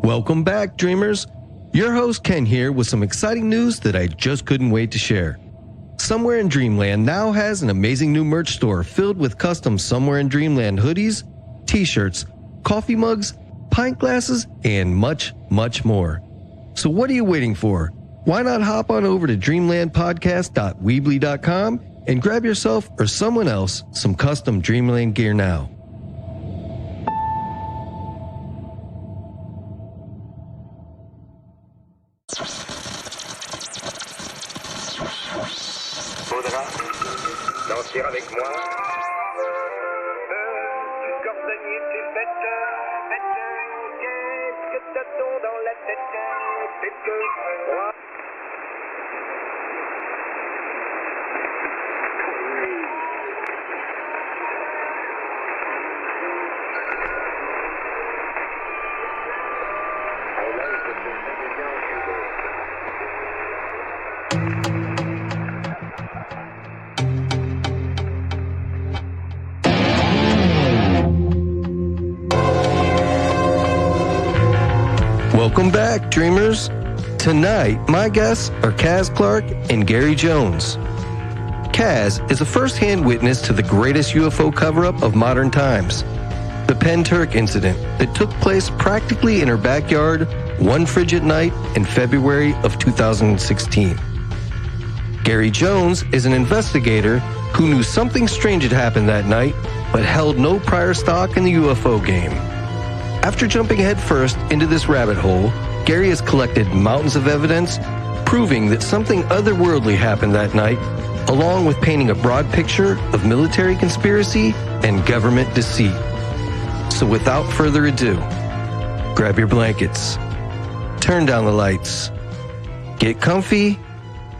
Welcome back, dreamers. Your host Ken here with some exciting news that I just couldn't wait to share. Somewhere in Dreamland now has an amazing new merch store filled with custom Somewhere in Dreamland hoodies, t-shirts, coffee mugs, pint glasses, and much, much more. So what are you waiting for? Why not hop on over to dreamlandpodcast.weebly.com and grab yourself or someone else some custom Dreamland gear now. Danser avec moi. Du cordonnier, tu fêtes, qu'est-ce que t'as-t-on dans la tête? C'est que moi. Welcome back, dreamers. Tonight, my guests are Caz Clarke and Gari Jones. Caz is a first-hand witness to the greatest UFO cover-up of modern times, the Pentyrch incident that took place practically in her backyard one frigid night in February of 2016. Gari Jones is an investigator who knew something strange had happened that night, but held no prior stock in the UFO game. After jumping headfirst into this rabbit hole, Gari has collected mountains of evidence proving that something otherworldly happened that night, along with painting a broad picture of military conspiracy and government deceit. So without further ado, grab your blankets, turn down the lights, get comfy,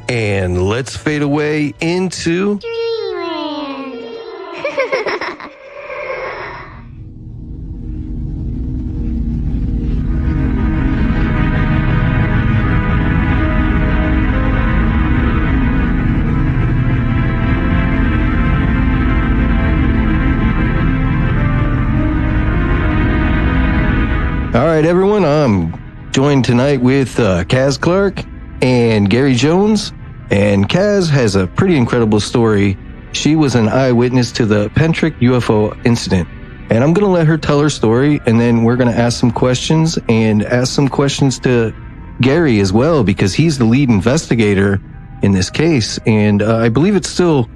and let's fade away into Dreamland. All right, everyone, I'm joined tonight with Caz Clarke and Gari Jones, and Caz has a pretty incredible story. She was an eyewitness to the Pentyrch UFO incident, and I'm going to let her tell her story, and then we're going to ask some questions and ask some questions to Gari as well, because he's the lead investigator in this case, and I believe it's still,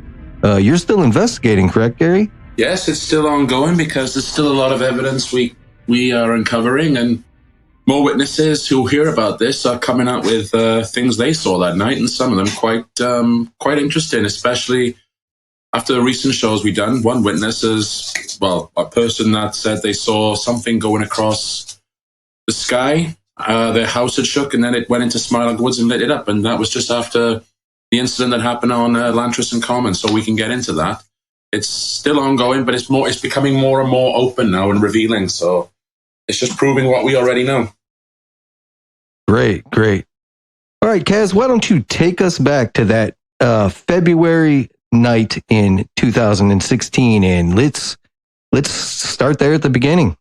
you're still investigating, correct, Gari? Yes, it's still ongoing because there's still a lot of evidence we are uncovering, and more witnesses who hear about this are coming out with things they saw that night, and some of them quite interesting, especially after the recent shows we've done. One witness is, well, a person that said they saw something going across the sky. Their house had shook, and then it went into Smilag Woods and lit it up, and that was just after the incident that happened on Lantris and Common, so we can get into that. It's still ongoing, but it's becoming more and more open now and revealing, so it's just proving what we already know. Great. All right, Caz, why don't you take us back to that February night in 2016, and let's start there at the beginning.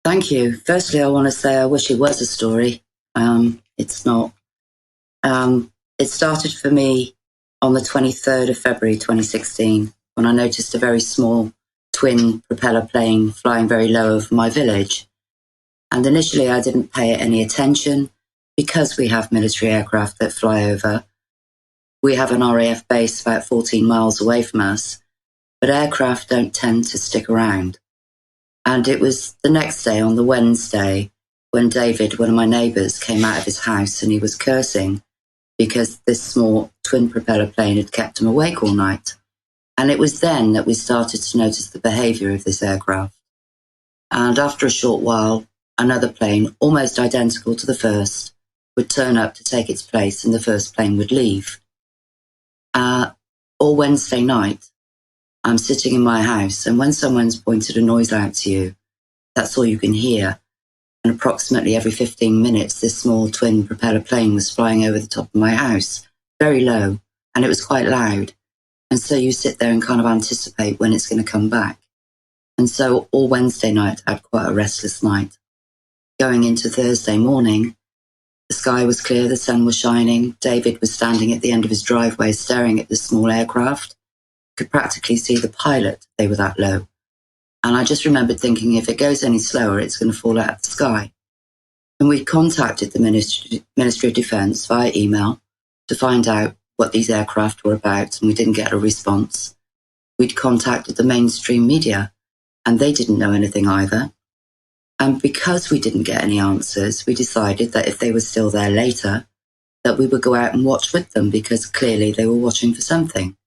Thank you. Firstly, I want to say I wish it was a story. It's not. It started for me on the 23rd of February 2016, when I noticed a very small twin propeller plane flying very low over my village. And initially I didn't pay it any attention because we have military aircraft that fly over. We have an RAF base about 14 miles away from us, but aircraft don't tend to stick around. And it was the next day, on the Wednesday, when David, one of my neighbours, came out of his house and he was cursing because this small twin propeller plane had kept him awake all night. And it was then that we started to notice the behaviour of this aircraft. And after a short while, another plane, almost identical to the first, would turn up to take its place and the first plane would leave. All Wednesday night, I'm sitting in my house, and when someone's pointed a noise out to you, that's all you can hear. And approximately every 15 minutes, this small twin propeller plane was flying over the top of my house, very low, and it was quite loud. And so you sit there and kind of anticipate when it's going to come back. And so all Wednesday night, I had quite a restless night. going into Thursday morning, the sky was clear, the sun was shining. David was standing at the end of his driveway staring at this small aircraft. Could practically see the pilot. They were that low. And I just remembered thinking, if it goes any slower, it's going to fall out of the sky. And we contacted the Ministry of Defence via email to find out what these aircraft were about, and we didn't get a response. We'd contacted the mainstream media, and they didn't know anything either. And because we didn't get any answers, we decided that if they were still there later, that we would go out and watch with them, because clearly they were watching for something.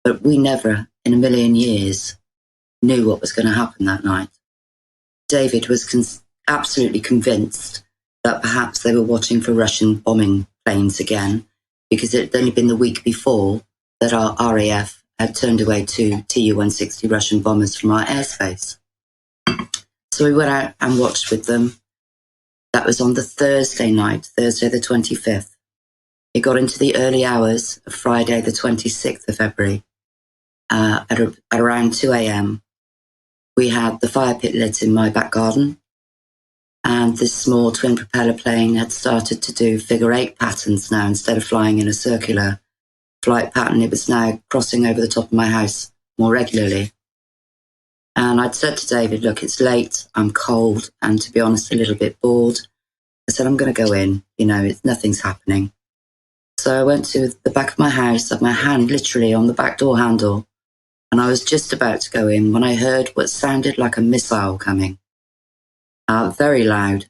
But we never, in a million years, knew what was going to happen that night. David was absolutely convinced that perhaps they were watching for Russian bombing planes again, because it had only been the week before that our RAF had turned away two Tu-160 Russian bombers from our airspace. So we went out and watched with them. That was on the Thursday night, Thursday the 25th. It got into the early hours of Friday the 26th of February. At around 2 a.m., we had the fire pit lit in my back garden, and this small twin propeller plane had started to do figure eight patterns now. Instead of flying in a circular flight pattern, it was now crossing over the top of my house more regularly. And I'd said to David, look, it's late, I'm cold, and to be honest, a little bit bored. I said, I'm going to go in, nothing's happening. So I went to the back of my house, had my hand literally on the back door handle, and I was just about to go in when I heard what sounded like a missile coming. Very loud.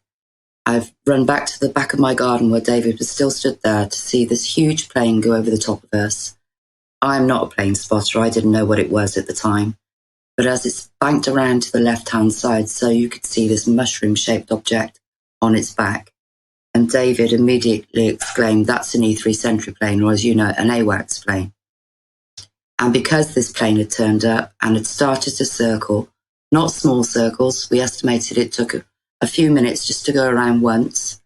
I've run back to the back of my garden where David was still stood there to see this huge plane go over the top of us. I'm not a plane spotter, I didn't know what it was at the time. But as it's banked around to the left-hand side, so you could see this mushroom-shaped object on its back. And David immediately exclaimed, that's an E3 Sentry plane, or as you know, an AWACS plane. And because this plane had turned up and had started to circle, not small circles, we estimated it took a few minutes just to go around once.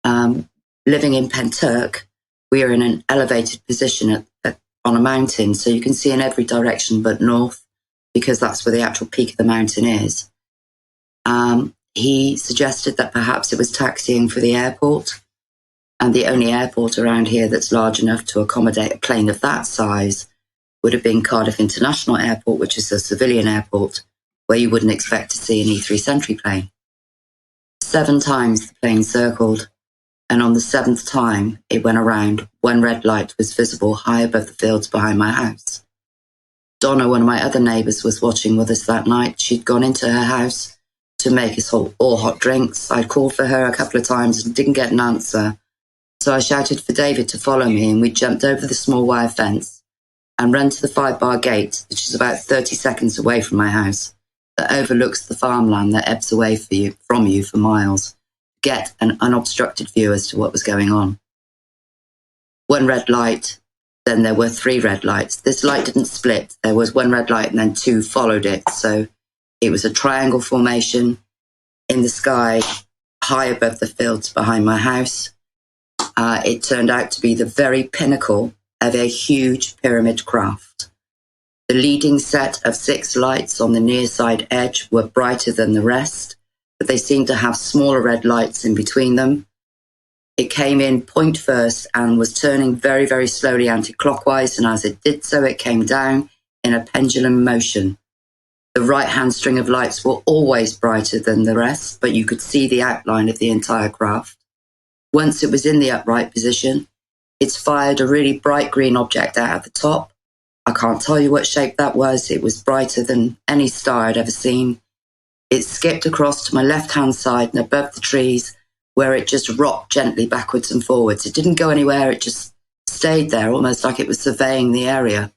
Living in Pentyrch, we are in an elevated position on a mountain, so you can see in every direction but north, because that's where the actual peak of the mountain is. He suggested that perhaps it was taxiing for the airport, and the only airport around here that's large enough to accommodate a plane of that size would have been Cardiff International Airport, which is a civilian airport where you wouldn't expect to see an E3 Sentry plane. 7 times the plane circled, and on the 7th time it went around, one red light was visible high above the fields behind my house. Donna, one of my other neighbours, was watching with us that night. She'd gone into her house to make us all hot drinks. I'd called for her a couple of times and didn't get an answer. So I shouted for David to follow me, and we jumped over the small wire fence and ran to the 5-bar gate, which is about 30 seconds away from my house, that overlooks the farmland that ebbs away from you for miles. Get an unobstructed view as to what was going on. One red light, then there were 3 red lights. This light didn't split. There was 1 red light and then 2 followed it. So it was a triangle formation in the sky, high above the fields behind my house. It turned out to be the very pinnacle of a huge pyramid craft. The leading set of 6 lights on the near side edge were brighter than the rest, but they seemed to have smaller red lights in between them. It came in point first and was turning very, very slowly anti-clockwise, and as it did so, it came down in a pendulum motion. The right-hand string of lights were always brighter than the rest, but you could see the outline of the entire craft. Once it was in the upright position, it's fired a really bright green object out at the top. I can't tell you what shape that was. It was brighter than any star I'd ever seen. It skipped across to my left-hand side and above the trees, where it just rocked gently backwards and forwards. It didn't go anywhere. It just stayed there, almost like it was surveying the area.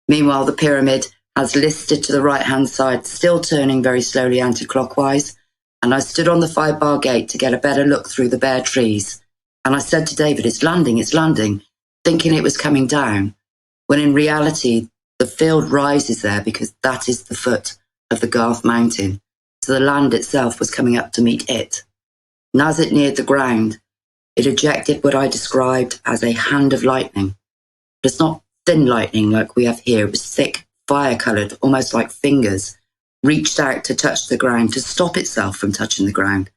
Meanwhile, the pyramid has listed to the right-hand side, still turning very slowly anti-clockwise. And I stood on the 5-bar gate to get a better look through the bare trees. And I said to David, it's landing, thinking it was coming down, when in reality, the field rises there because that is the foot of the Garth Mountain. So the land itself was coming up to meet it. And as it neared the ground, it ejected what I described as a hand of lightning. But it's not thin lightning like we have here. It was thick, fire-coloured, almost like fingers, reached out to touch the ground, to stop itself from touching the ground.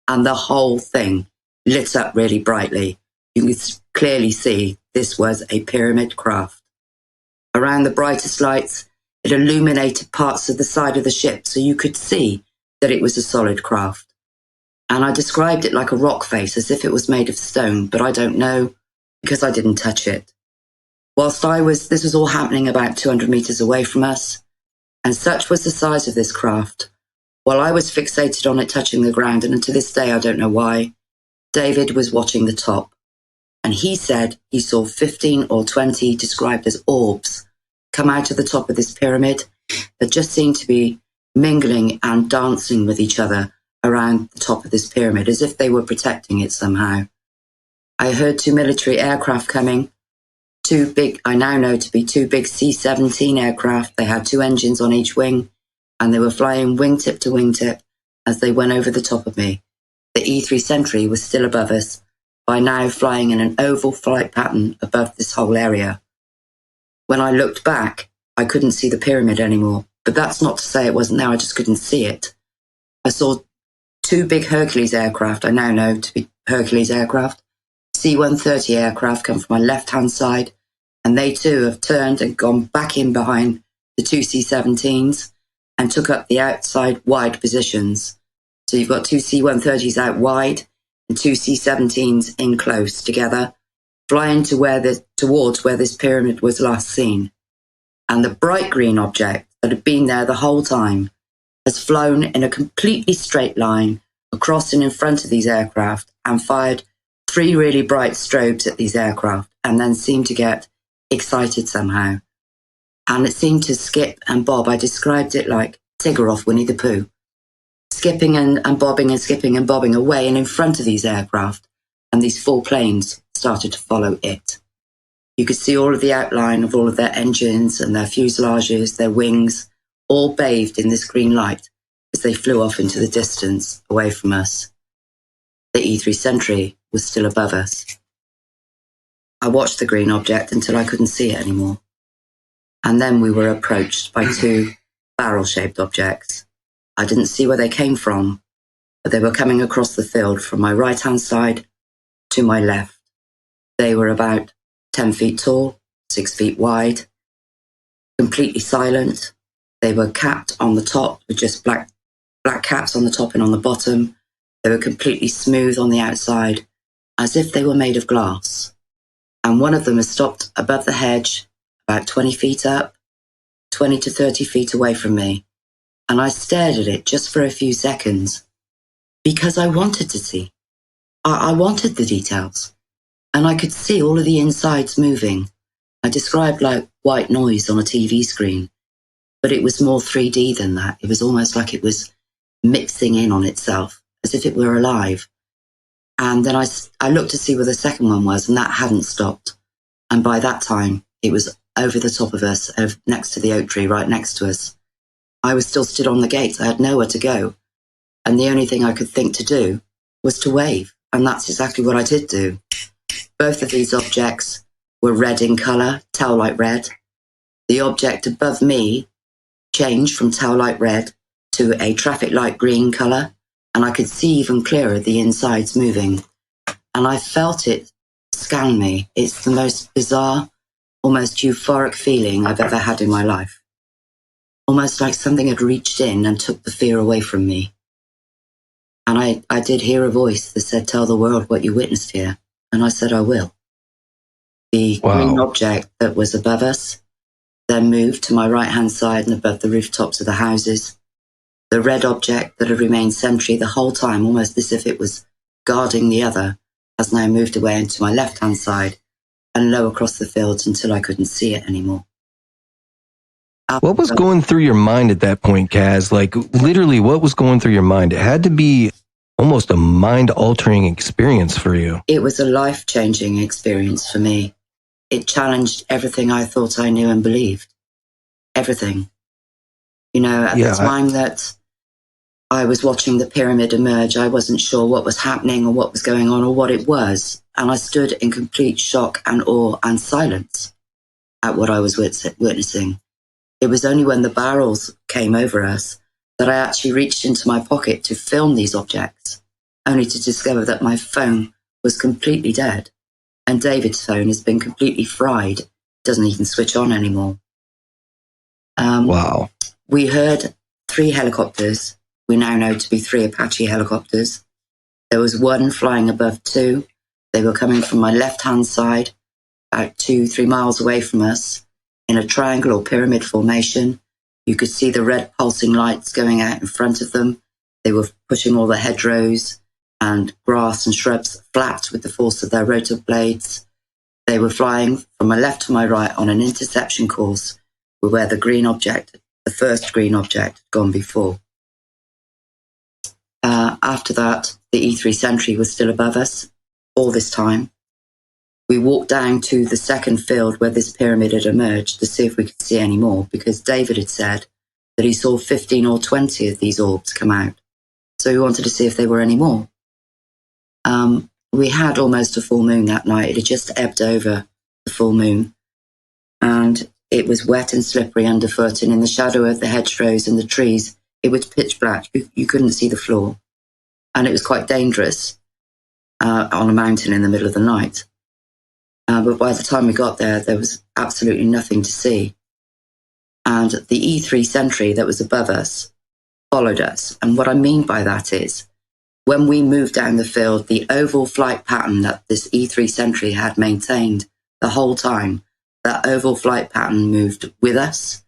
and the whole thing lit up really brightly. You could clearly see this was a pyramid craft. Around the brightest lights, it illuminated parts of the side of the ship so you could see that it was a solid craft. And I described it like a rock face, as if it was made of stone, but I don't know because I didn't touch it. Whilst this was all happening about 200 meters away from us, and such was the size of this craft, while I was fixated on it touching the ground, and to this day I don't know why, David was watching the top. And he said he saw 15 or 20 described as orbs come out of the top of this pyramid that just seemed to be mingling and dancing with each other around the top of this pyramid, as if they were protecting it somehow. I heard 2 military aircraft coming, 2 big, I now know to be 2 big C-17 aircraft. They had 2 engines on each wing, and they were flying wingtip to wingtip as they went over the top of me. The E-3 Sentry was still above us, by now flying in an oval flight pattern above this whole area. When I looked back, I couldn't see the pyramid anymore, but that's not to say it wasn't there, I just couldn't see it. I saw 2 big Hercules aircraft, I now know to be Hercules aircraft, C-130 aircraft come from my left-hand side, and they too have turned and gone back in behind the 2 C-17s and took up the outside wide positions. So you've got 2 C-130s out wide and 2 C-17s in close together, flying towards where this pyramid was last seen. And the bright green object that had been there the whole time has flown in a completely straight line across and in front of these aircraft and fired 3 really bright strobes at these aircraft, and then seemed to get excited somehow. And it seemed to skip and bob. I described it like Tigger off Winnie the Pooh, skipping and bobbing and skipping and bobbing away and in front of these aircraft, and these 4 planes started to follow it. You could see all of the outline of all of their engines and their fuselages, their wings, all bathed in this green light as they flew off into the distance away from us. The E-3 Sentry was still above us. I watched the green object until I couldn't see it anymore. And then we were approached by 2 barrel-shaped objects. I didn't see where they came from, but they were coming across the field from my right-hand side to my left. They were about 10 feet tall, 6 feet wide, completely silent. They were capped on the top with just black caps on the top and on the bottom. They were completely smooth on the outside, as if they were made of glass. And one of them has stopped above the hedge, about 20 feet up, 20 to 30 feet away from me. And I stared at it just for a few seconds because I wanted to see. I wanted the details, and I could see all of the insides moving. I described like white noise on a TV screen, but it was more 3D than that. It was almost like it was mixing in on itself, as if it were alive. And then I looked to see where the second one was, and that hadn't stopped. And by that time, it was over the top of us, next to the oak tree, right next to us. I was still stood on the gates. I had nowhere to go. And the only thing I could think to do was to wave. And that's exactly what I did do. Both of these objects were red in colour, tail light red. The object above me changed from tail light red to a traffic light green colour, and I could see even clearer the insides moving. And I felt it scan me. It's the most bizarre, almost euphoric feeling I've ever had in my life. Almost like something had reached in and took the fear away from me. And I did hear a voice that said, "Tell the world what you witnessed here." And I said, "I will." The green object that was above us then moved to my right-hand side and above the rooftops of the houses. The red object that had remained sentry the whole time, almost as if it was guarding the other, has now moved away into my left-hand side and low across the fields until I couldn't see it anymore. What was going through your mind at that point, Caz? Like, literally, what was going through your mind? It had to be almost a mind-altering experience for you. It was a life-changing experience for me. It challenged everything I thought I knew and believed. Everything. You know, at the time that I was watching the pyramid emerge, I wasn't sure what was happening or what was going on or what it was. And I stood in complete shock and awe and silence at what I was witnessing. It was only when the barrels came over us that I actually reached into my pocket to film these objects. only to discover that my phone was completely dead, and David's phone has been completely fried, doesn't even switch on anymore. Wow. We heard 3 helicopters, we now know to be 3 Apache helicopters. There was one flying above 2. They were coming from my left-hand side, about 2-3 miles away from us, in a triangle or pyramid formation. You could see the red pulsing lights going out in front of them. They were pushing all the hedgerows and grass and shrubs flat with the force of their rotor blades. They were flying from my left to my right on an interception course where the green object, the first green object, had gone before. After that, the E3 Sentry was still above us all this time. We walked down to the second field where this pyramid had emerged to see if we could see any more, because David had said that he saw 15 or 20 of these orbs come out. So we wanted to see if there were any more. We had almost a full moon that night. It had just ebbed over the full moon. And it was wet and slippery underfoot, and in the shadow of the hedgerows and the trees, it was pitch black. You couldn't see the floor. And it was quite dangerous on a mountain in the middle of the night. But by the time we got there, there was absolutely nothing to see. And the E3 Sentry that was above us followed us. And what I mean by that is, when we moved down the field, the oval flight pattern that this E3 Sentry had maintained the whole time, that oval flight pattern moved with us.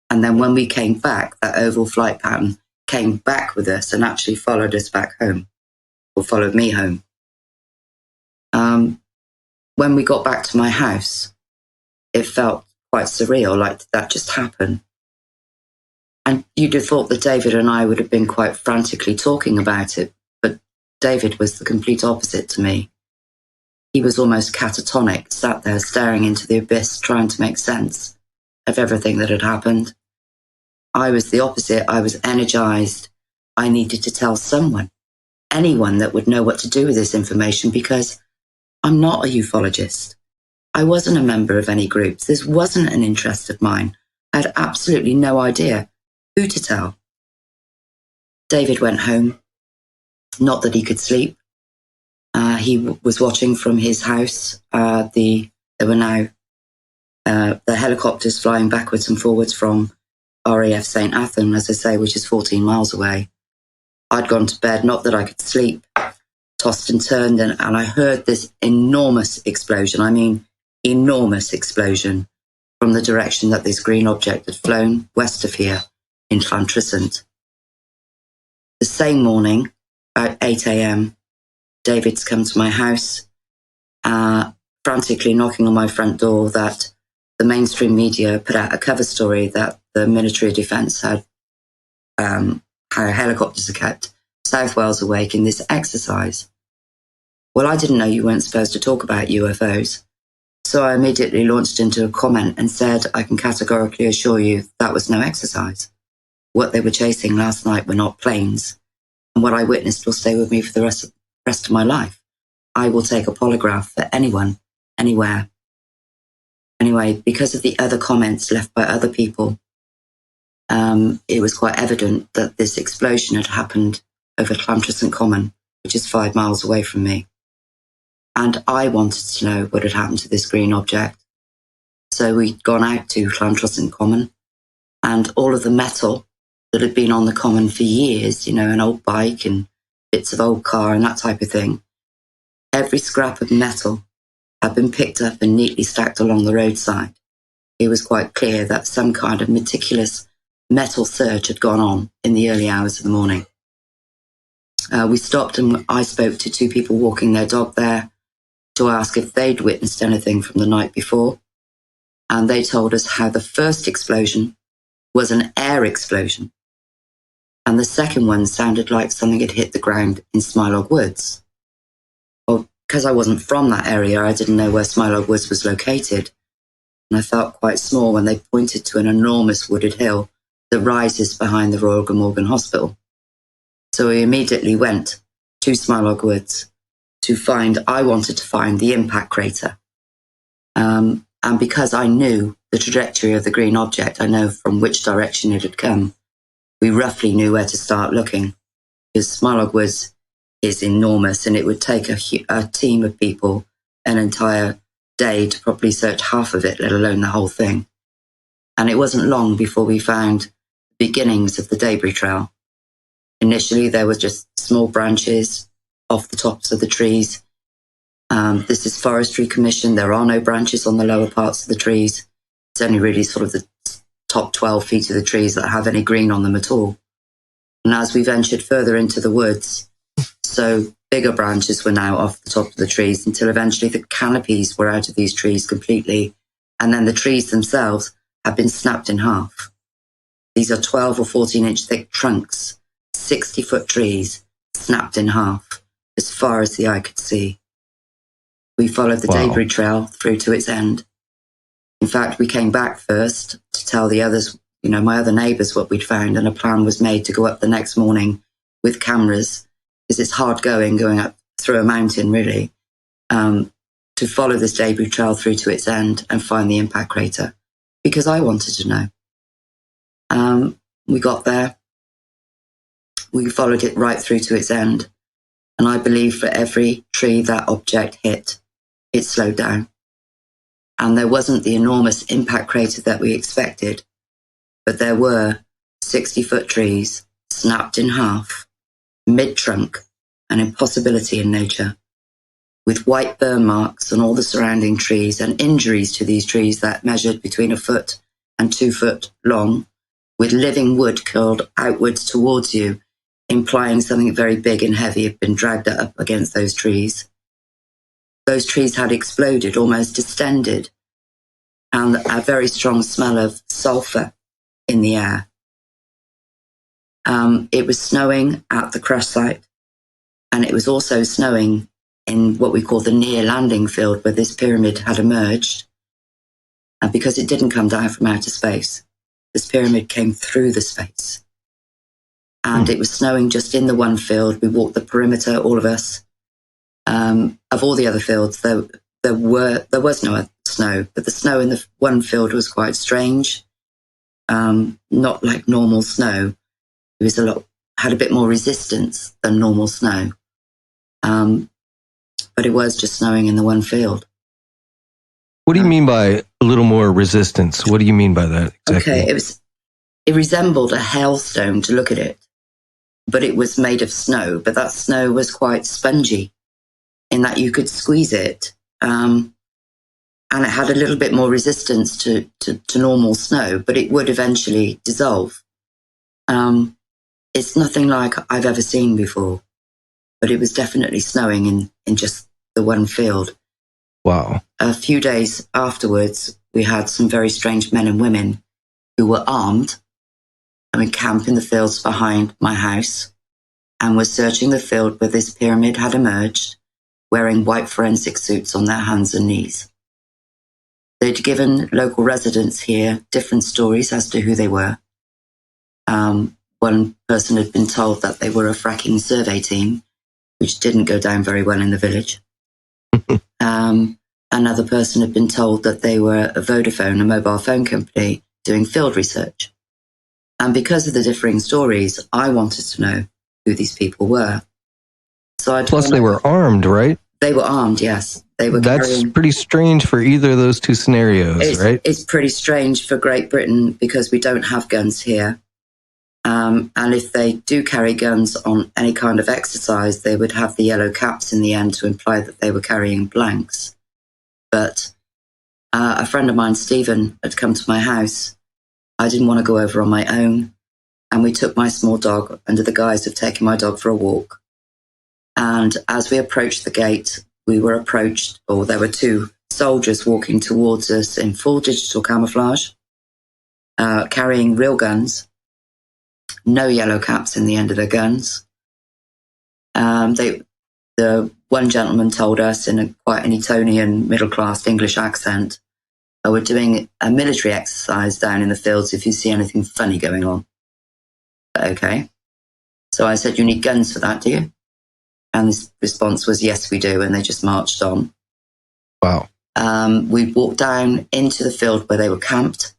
And then when we came back, that oval flight pattern came back with us and actually followed us back home, or followed me home. When we got back to my house, it felt quite surreal, like that just happened. And you'd have thought that David and I would have been quite frantically talking about it, but David was the complete opposite to me. He was almost catatonic, sat there staring into the abyss, trying to make sense of everything that had happened. I was the opposite. I was energized. I needed to tell someone, anyone that would know what to do with this information, because I'm not a ufologist. I wasn't a member of any groups. This wasn't an interest of mine. I had absolutely no idea who to tell. David went home. Not that he could sleep. He was watching from his house. There were now the helicopters flying backwards and forwards from RAF St. Athan, as I say, which is 14 miles away. I'd gone to bed, not that I could sleep, tossed and turned, and I heard this enormous explosion. I mean, enormous explosion from the direction that this green object had flown, west of here, in Llantrisant. The same morning, about 8 a.m., David's come to my house, frantically knocking on my front door, that the mainstream media put out a cover story that the military defence had, how helicopters are kept South Wales awake in this exercise. Well, I didn't know you weren't supposed to talk about UFOs. So I immediately launched into a comment and said, I can categorically assure you that was no exercise. What they were chasing last night were not planes. And what I witnessed will stay with me for the rest of my life. I will take a polygraph for anyone, anywhere. Anyway, because of the other comments left by other people, it was quite evident that this explosion had happened over Llantrisant Common, which is 5 miles away from me. And I wanted to know what had happened to this green object. So we'd gone out to Llantrisant Common, and all of the metal that had been on the common for years, an old bike and bits of old car and that type of thing, every scrap of metal had been picked up and neatly stacked along the roadside. It was quite clear that some kind of meticulous metal search had gone on in the early hours of the morning. We stopped and I spoke to 2 people walking their dog there to ask if they'd witnessed anything from the night before. And they told us how the first explosion was an air explosion. And the second one sounded like something had hit the ground in Smilog Woods. Well, because I wasn't from that area, I didn't know where Smilog Woods was located. And I felt quite small when they pointed to an enormous wooded hill that rises behind the Royal Glamorgan Hospital. So we immediately went to Smilog Woods I wanted to find the impact crater. And because I knew the trajectory of the green object, I know from which direction it had come, we roughly knew where to start looking. Because Smilog Woods is enormous, and it would take a team of people an entire day to probably search half of it, let alone the whole thing. And it wasn't long before we found the beginnings of the debris trail. Initially, there were just small branches off the tops of the trees. This is Forestry Commission. There are no branches on the lower parts of the trees. It's only really sort of the top 12 feet of the trees that have any green on them at all. And as we ventured further into the woods, so bigger branches were now off the top of the trees until eventually the canopies were out of these trees completely. And then the trees themselves have been snapped in half. These are 12 or 14-inch thick trunks, 60-foot trees snapped in half as far as the eye could see. We followed the debris trail through to its end. In fact, we came back first to tell the others, my other neighbours, what we'd found, and a plan was made to go up the next morning with cameras, because it's hard going up through a mountain, really, to follow this debris trail through to its end and find the impact crater, because I wanted to know. We got there. We followed it right through to its end. And I believe for every tree that object hit, it slowed down. And there wasn't the enormous impact crater that we expected, but there were 60-foot trees snapped in half, mid-trunk, an impossibility in nature, with white burn marks on all the surrounding trees and injuries to these trees that measured between 1 foot and 2 foot long, with living wood curled outwards towards you, implying something very big and heavy had been dragged up against those trees. Those trees had exploded, almost distended, and a very strong smell of sulfur in the air. It was snowing at the crash site, and it was also snowing in what we call the near landing field where this pyramid had emerged. And because it didn't come down from outer space, this pyramid came through the space. And it was snowing just in the one field. We walked the perimeter, all of us. Of all the other fields, there was no snow, but the snow in the one field was quite strange. Not like normal snow. It was had a bit more resistance than normal snow. But it was just snowing in the one field. What do you mean by a little more resistance? What do you mean by that exactly? Okay, it resembled a hailstone to look at it, but it was made of snow. But that snow was quite spongy in that you could squeeze it, and it had a little bit more resistance to normal snow, but it would eventually dissolve. It's nothing like I've ever seen before, but it was definitely snowing in just the one field. Wow. A few days afterwards, we had some very strange men and women who were armed and would camp in the fields behind my house and were searching the field where this pyramid had emerged, wearing white forensic suits on their hands and knees. They'd given local residents here different stories as to who they were. One person had been told that they were a fracking survey team, which didn't go down very well in the village. Another person had been told that they were a Vodafone, a mobile phone company, doing field research. And because of the differing stories, I wanted to know who these people were. So Plus, they were armed, right? They were armed, yes. They were. That's pretty strange for either of those two scenarios, right? It's pretty strange for Great Britain because we don't have guns here. And if they do carry guns on any kind of exercise, they would have the yellow caps in the end to imply that they were carrying blanks. But a friend of mine, Stephen, had come to my house. I didn't want to go over on my own. And we took my small dog under the guise of taking my dog for a walk. And as we approached the gate, we were approached, or there were two soldiers walking towards us in full digital camouflage, carrying real guns, no yellow caps in the end of their guns. The one gentleman told us in quite an Etonian middle-class English accent, we're doing a military exercise down in the fields if you see anything funny going on. Okay. So I said, you need guns for that, do you? And his response was, yes, we do. And they just marched on. Wow. We walked down into the field where they were camped.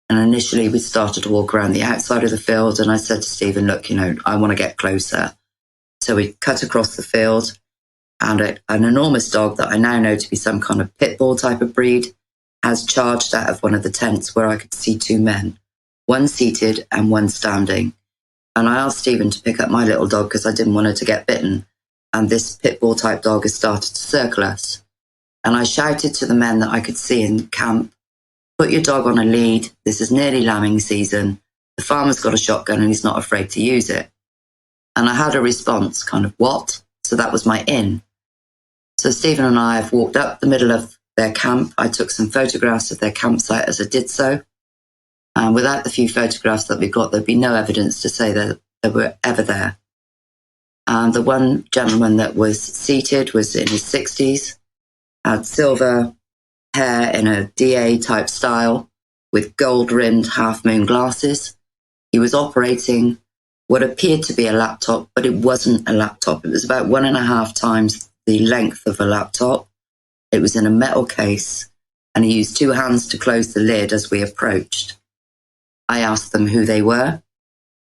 And initially we started to walk around the outside of the field. And I said to Stephen, look, I want to get closer. So we cut across the field, and an enormous dog that I now know to be some kind of pit bull type of breed has charged out of one of the tents where I could see two men, one seated and one standing. And I asked Stephen to pick up my little dog because I didn't want her to get bitten. And this pit bull type dog has started to circle us. And I shouted to the men that I could see in camp, put your dog on a lead. This is nearly lambing season. The farmer's got a shotgun and he's not afraid to use it. And I had a response, kind of, what? So that was my in. So Stephen and I have walked up the middle of their camp. I took some photographs of their campsite as I did so. And without the few photographs that we got, there'd be no evidence to say that they were ever there. And the one gentleman that was seated was in his 60s, had silver hair in a DA type style with gold rimmed half moon glasses. He was operating what appeared to be a laptop, but it wasn't a laptop. It was about 1.5 times the length of a laptop. It was in a metal case, and he used 2 hands to close the lid as we approached. I asked them who they were.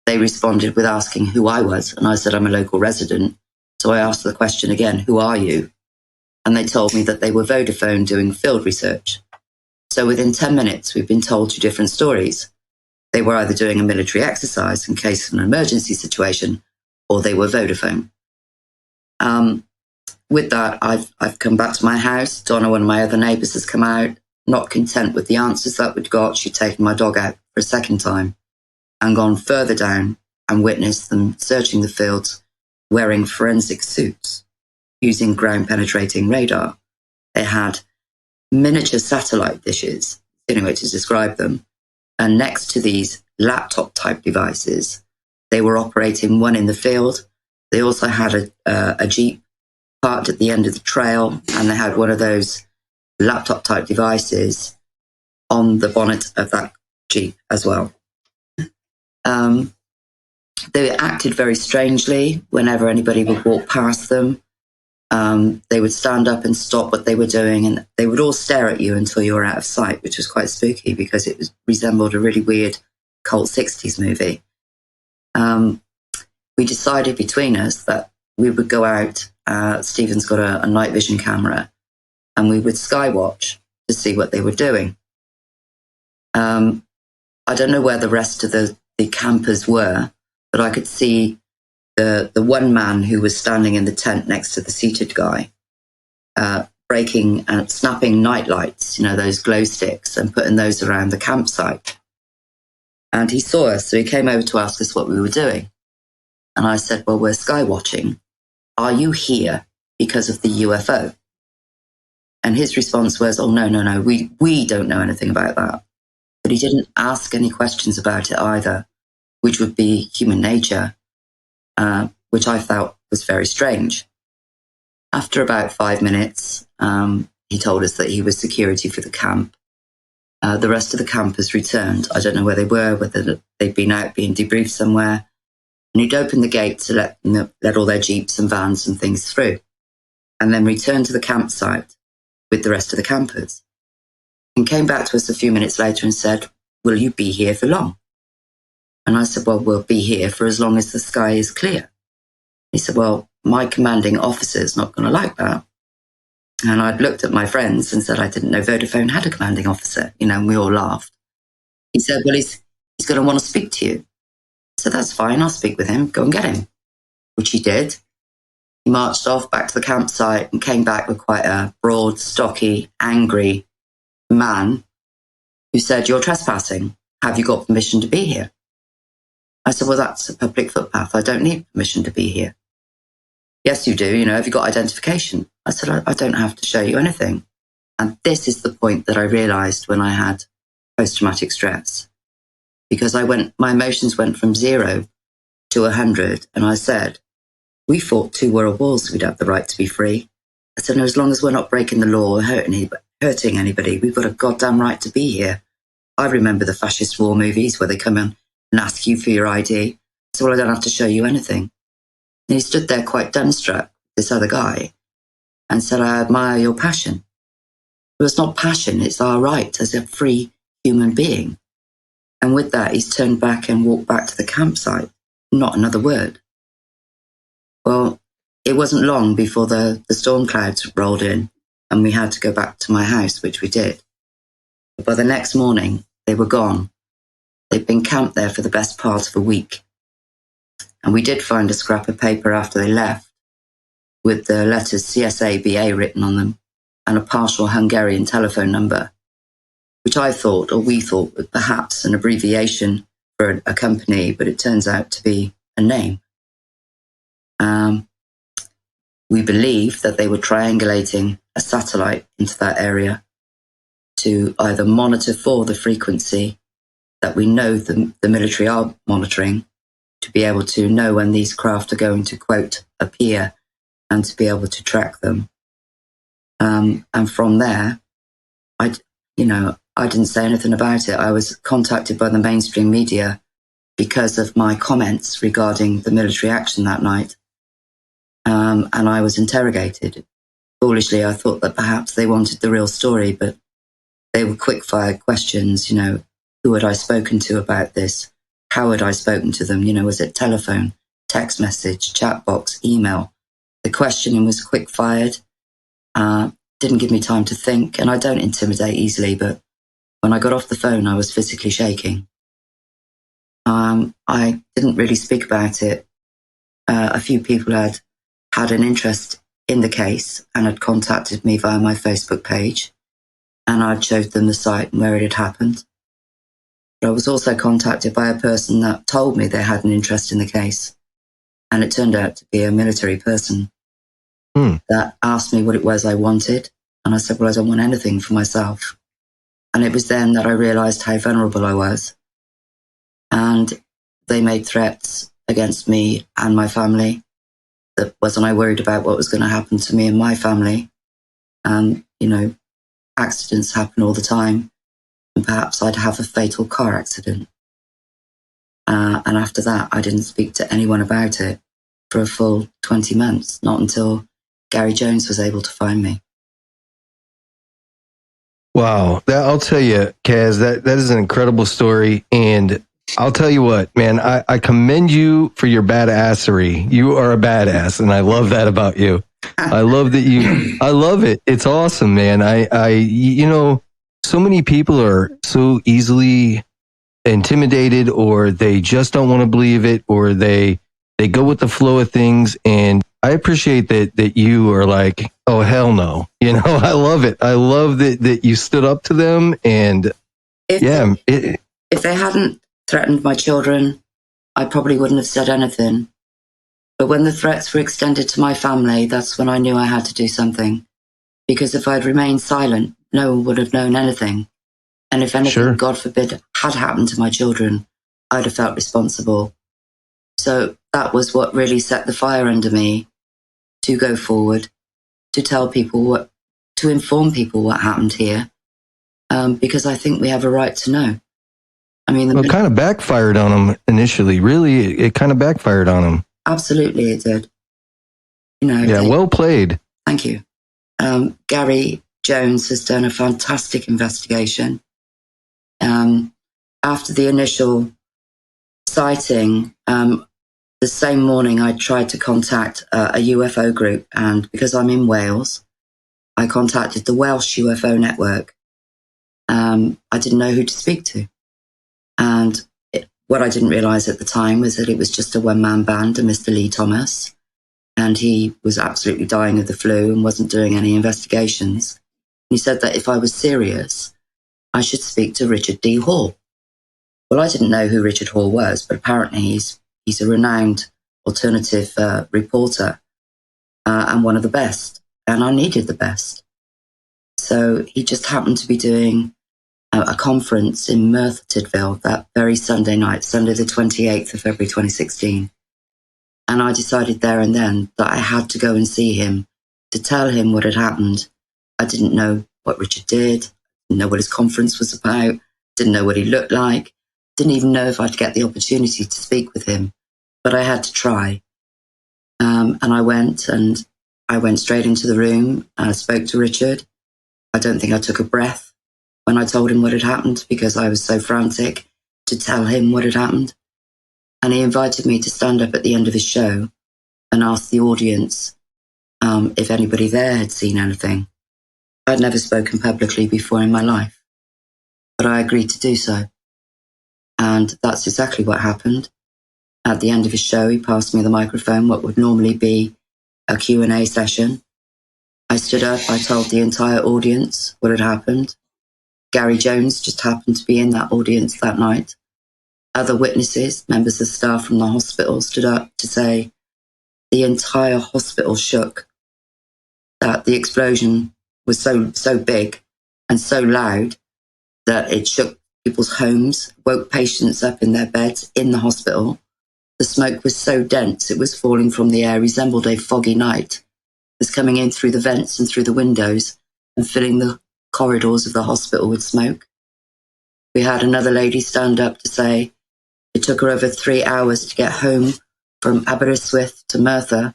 They responded with asking who I was, and I said I'm a local resident. So I asked the question again, who are you? And they told me that they were Vodafone doing field research. So within 10 minutes, we've been told 2 different stories. They were either doing a military exercise in case of an emergency situation, or they were Vodafone. With that, I've come back to my house. Donna, one of my other neighbours, has come out. Not content with the answers that we'd got, she'd taken my dog out for a second time and gone further down and witnessed them searching the fields wearing forensic suits using ground-penetrating radar. They had miniature satellite dishes, the only way to describe them, and next to these laptop-type devices, they were operating one in the field. They also had a Jeep parked at the end of the trail, and they had one of those laptop-type devices on the bonnet of that Jeep as well. They acted very strangely whenever anybody would walk past them. They would stand up and stop what they were doing, and they would all stare at you until you were out of sight, which was quite spooky because it resembled a really weird cult 60s movie. We decided between us that we would go out. Stephen's got a night vision camera, and we would skywatch to see what they were doing. I don't know where the rest of the campers were, but I could see the one man who was standing in the tent next to the seated guy, breaking and snapping night lights, those glow sticks, and putting those around the campsite. And he saw us, so he came over to ask us what we were doing. And I said, well, we're sky watching. Are you here because of the UFO? And his response was, oh, no, we don't know anything about that. But he didn't ask any questions about it either, which would be human nature, which I felt was very strange. After about 5 minutes, he told us that he was security for the camp. The rest of the campers returned. I don't know where they were, whether they'd been out being debriefed somewhere. And he'd opened the gate to let all their jeeps and vans and things through, and then returned to the campsite with the rest of the campers. And came back to us a few minutes later and said, will you be here for long? And I said, well, we'll be here for as long as the sky is clear. He said, well, my commanding officer is not going to like that. And I'd looked at my friends and said, I didn't know Vodafone had a commanding officer, and we all laughed. He said, well, he's going to want to speak to you. So that's fine, I'll speak with him, go and get him, which he did. He marched off back to the campsite and came back with quite a broad, stocky, angry man who said, you're trespassing. Have you got permission to be here? I said, well, that's a public footpath. I don't need permission to be here. Yes, you do. Have you got identification? I said, I don't have to show you anything. And this is the point that I realized when I had post-traumatic stress. Because my emotions went from 0 to 100. And I said, we fought 2 world wars, we'd have the right to be free. I said, no, as long as we're not breaking the law or hurting anybody, we've got a goddamn right to be here. I remember the fascist war movies where they come in and ask you for your ID. So, well, I don't have to show you anything. And he stood there quite dumbstruck, this other guy, and said, I admire your passion. Well, it's not passion, it's our right as a free human being. And with that, he's turned back and walked back to the campsite. Not another word. Well, it wasn't long before the storm clouds rolled in and we had to go back to my house, which we did. But by the next morning, they were gone. They'd been camped there for the best part of a week. And we did find a scrap of paper after they left with the letters CSABA written on them and a partial Hungarian telephone number, which I thought, or we thought, was perhaps an abbreviation for a company, but it turns out to be a name. We believe that they were triangulating a satellite into that area to either monitor for the frequency that we know the military are monitoring, to be able to know when these craft are going to, quote, appear, and to be able to track them. And from there, I didn't say anything about it. I was contacted by the mainstream media because of my comments regarding the military action that night. And I was interrogated. Foolishly, I thought that perhaps they wanted the real story, but they were quick-fire questions, who had I spoken to about this? How had I spoken to them? Was it telephone, text message, chat box, email? The questioning was quick-fired, didn't give me time to think, and I don't intimidate easily, but when I got off the phone, I was physically shaking. I didn't really speak about it. A few people had an interest in the case and had contacted me via my Facebook page, and I'd showed them the site and where it had happened. But I was also contacted by a person that told me they had an interest in the case, and it turned out to be a military person that asked me what it was I wanted, and I said, well, I don't want anything for myself. And it was then that I realised how vulnerable I was. And they made threats against me and my family. That wasn't I worried about what was going to happen to me and my family. And, accidents happen all the time. And perhaps I'd have a fatal car accident. And after that, I didn't speak to anyone about it for a full 20 months, not until Gari Jones was able to find me. Wow. I'll tell you, Caz, that is an incredible story. And I'll tell you what, man, I commend you for your badassery. You are a badass, and I love that about you. I love it. It's awesome, man. So many people are so easily intimidated, or they just don't want to believe it, or they go with the flow of things. And I appreciate that you are like, oh, hell no. I love it. I love that you stood up to them. And if they hadn't threatened my children, I probably wouldn't have said anything. But when the threats were extended to my family, that's when I knew I had to do something. Because if I'd remained silent, no one would have known anything. And if anything, God forbid, had happened to my children, I'd have felt responsible. So that was what really set the fire under me to go forward, to tell people to inform people what happened here. Because I think we have a right to know. I mean, it kind of backfired on them initially. Really, it kind of backfired on them. Absolutely, it did. Well played. Thank you. Gari Jones has done a fantastic investigation. After the initial sighting, the same morning I tried to contact a UFO group, and because I'm in Wales, I contacted the Welsh UFO network. I didn't know who to speak to. And what I didn't realise at the time was that it was just a one-man band, a Mr. Lee Thomas, and he was absolutely dying of the flu and wasn't doing any investigations. He said that if I was serious, I should speak to Richard D. Hall. Well, I didn't know who Richard Hall was, but apparently he's a renowned alternative reporter and one of the best, and I needed the best. So he just happened to be doing a conference in Merthyrdville that very Sunday night, Sunday the 28th of February 2016. And I decided there and then that I had to go and see him to tell him what had happened. I didn't know what Richard did, didn't know what his conference was about, didn't know what he looked like, didn't even know if I'd get the opportunity to speak with him, but I had to try. And I went straight into the room and I spoke to Richard. I don't think I took a breath when I told him what had happened because I was so frantic to tell him what had happened. And he invited me to stand up at the end of his show and asked the audience if anybody there had seen anything. I'd never spoken publicly before in my life, but I agreed to do so. And that's exactly what happened. At the end of his show, he passed me the microphone, what would normally be a Q&A session. I stood up, I told the entire audience what had happened. Gari Jones just happened to be in that audience that night. Other witnesses, members of staff from the hospital, stood up to say the entire hospital shook, that the explosion was so big and so loud that it shook people's homes, woke patients up in their beds in the hospital. The smoke was so dense, it was falling from the air, resembled a foggy night. It was coming in through the vents and through the windows and filling the corridors of the hospital with smoke. We had another lady stand up to say it took her over 3 hours to get home from Aberystwyth to Merthyr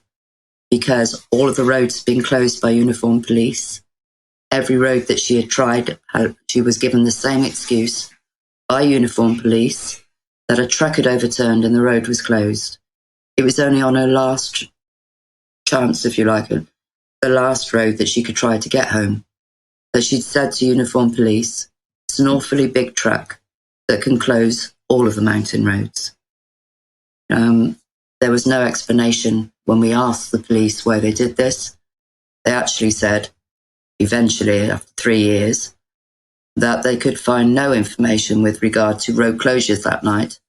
because all of the roads had been closed by uniformed police. Every road that she had tried, she was given the same excuse by uniformed police that a truck had overturned and the road was closed. It was only on her last chance, if you like, the last road that she could try to get home, that she'd said to uniformed police, it's an awfully big truck that can close all of the mountain roads. There was no explanation when we asked the police why they did this. They actually said, eventually, after 3 years, that they could find no information with regard to road closures that night,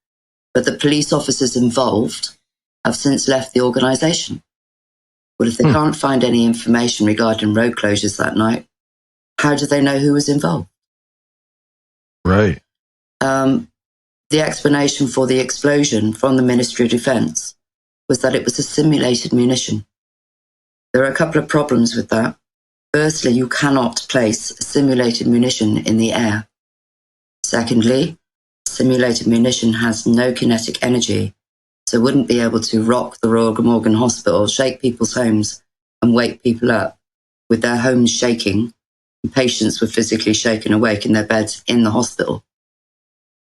but the police officers involved have since left the organisation. Well, if they can't find any information regarding road closures that night, how do they know who was involved? Right. The explanation for the explosion from the Ministry of Defence was that it was a simulated munition. There are a couple of problems with that. Firstly, you cannot place a simulated munition in the air. Secondly, simulated munition has no kinetic energy, so wouldn't be able to rock the Royal Glamorgan Hospital, shake people's homes and wake people up with their homes shaking, and patients were physically shaken awake in their beds in the hospital.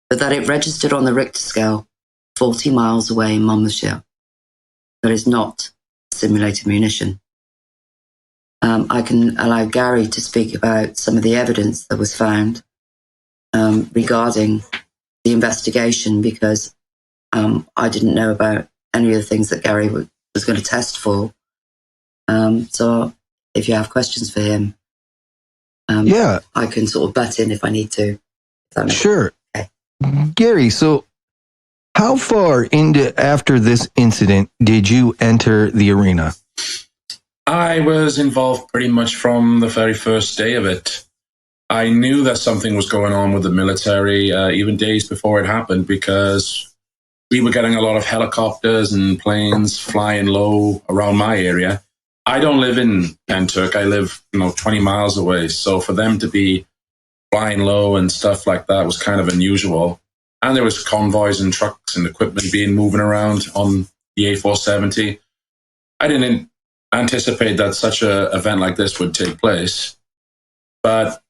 But that it registered on the Richter scale 40 miles away in Monmouthshire. That is not simulated munition. I can allow Gary to speak about some of the evidence that was found regarding the investigation, because I didn't know about any of the things that Gary was going to test for. So if you have questions for him, I can sort of butt in if I need to. Sure. Okay. Gary, so how far into after this incident did you enter the arena? I was involved pretty much from the very first day of it. I knew that something was going on with the military, even days before it happened, because we were getting a lot of helicopters and planes flying low around my area. I don't live in Pentyrch. I live, 20 miles away. So for them to be flying low and stuff like that was kind of unusual. And there was convoys and trucks and equipment being moving around on the A470. I didn't anticipate that such a event like this would take place. But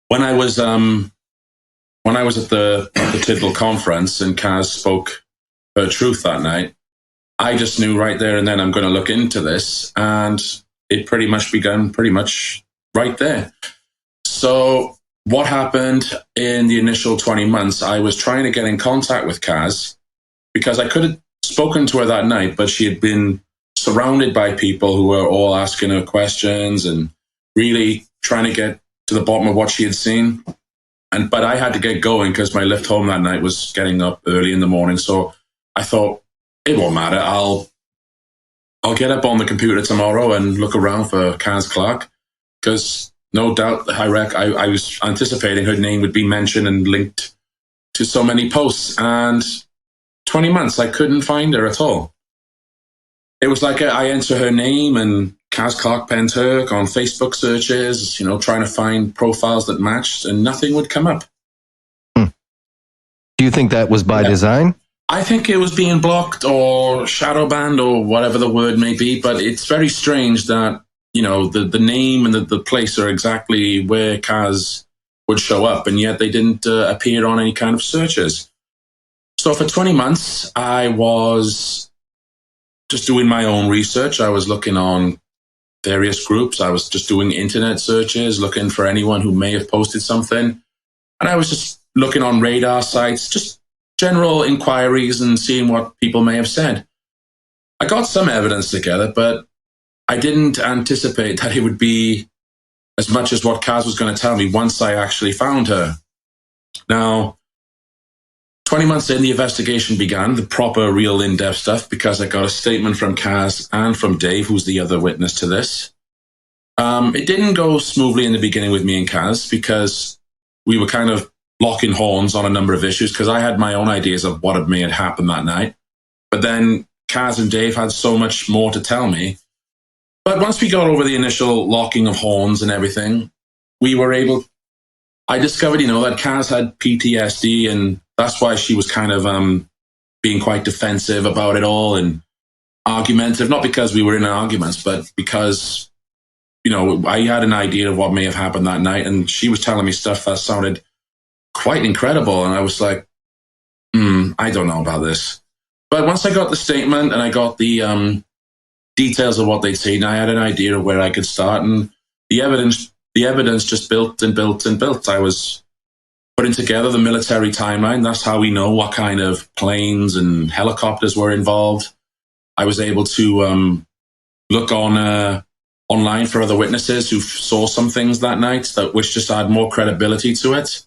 when I was at the Tidal conference and Caz spoke her truth that night, I just knew right there and then I'm going to look into this, and it pretty much began right there. So what happened in the initial 20 months, I was trying to get in contact with Caz because I could have spoken to her that night, but she had been surrounded by people who were all asking her questions and really trying to get to the bottom of what she had seen. But I had to get going because my lift home that night was getting up early in the morning. So I thought, it won't matter. I'll get up on the computer tomorrow and look around for Caz Clarke, because no doubt I was anticipating her name would be mentioned and linked to so many posts. And 20 months, I couldn't find her at all. It was like I enter her name and Caz Clarke Pentyrch on Facebook searches, trying to find profiles that matched, and nothing would come up. Do you think that was by design? I think it was being blocked or shadow banned or whatever the word may be, but it's very strange that, the name and the place are exactly where Caz would show up, and yet they didn't appear on any kind of searches. So for 20 months, I was just doing my own research. I was looking on various groups. I was just doing internet searches, looking for anyone who may have posted something. And I was just looking on radar sites, just general inquiries and seeing what people may have said. I got some evidence together, but I didn't anticipate that it would be as much as what Caz was going to tell me once I actually found her. Now, 20 months in, the investigation began, the proper, real, in-depth stuff, because I got a statement from Caz and from Dave, who's the other witness to this. It didn't go smoothly in the beginning with me and Caz, because we were kind of locking horns on a number of issues, because I had my own ideas of what may have happened that night. But then Caz and Dave had so much more to tell me. But once we got over the initial locking of horns and everything, we were able... I discovered, that Caz had PTSD, and that's why she was kind of being quite defensive about it all and argumentative, not because we were in arguments, but because, I had an idea of what may have happened that night, and she was telling me stuff that sounded quite incredible, and I was like, I don't know about this. But once I got the statement and I got the details of what they'd seen, I had an idea of where I could start, and the evidence just built and built and built. I was putting together the military timeline. That's how we know what kind of planes and helicopters were involved. I was able to look online for other witnesses who saw some things that night, which just add more credibility to it.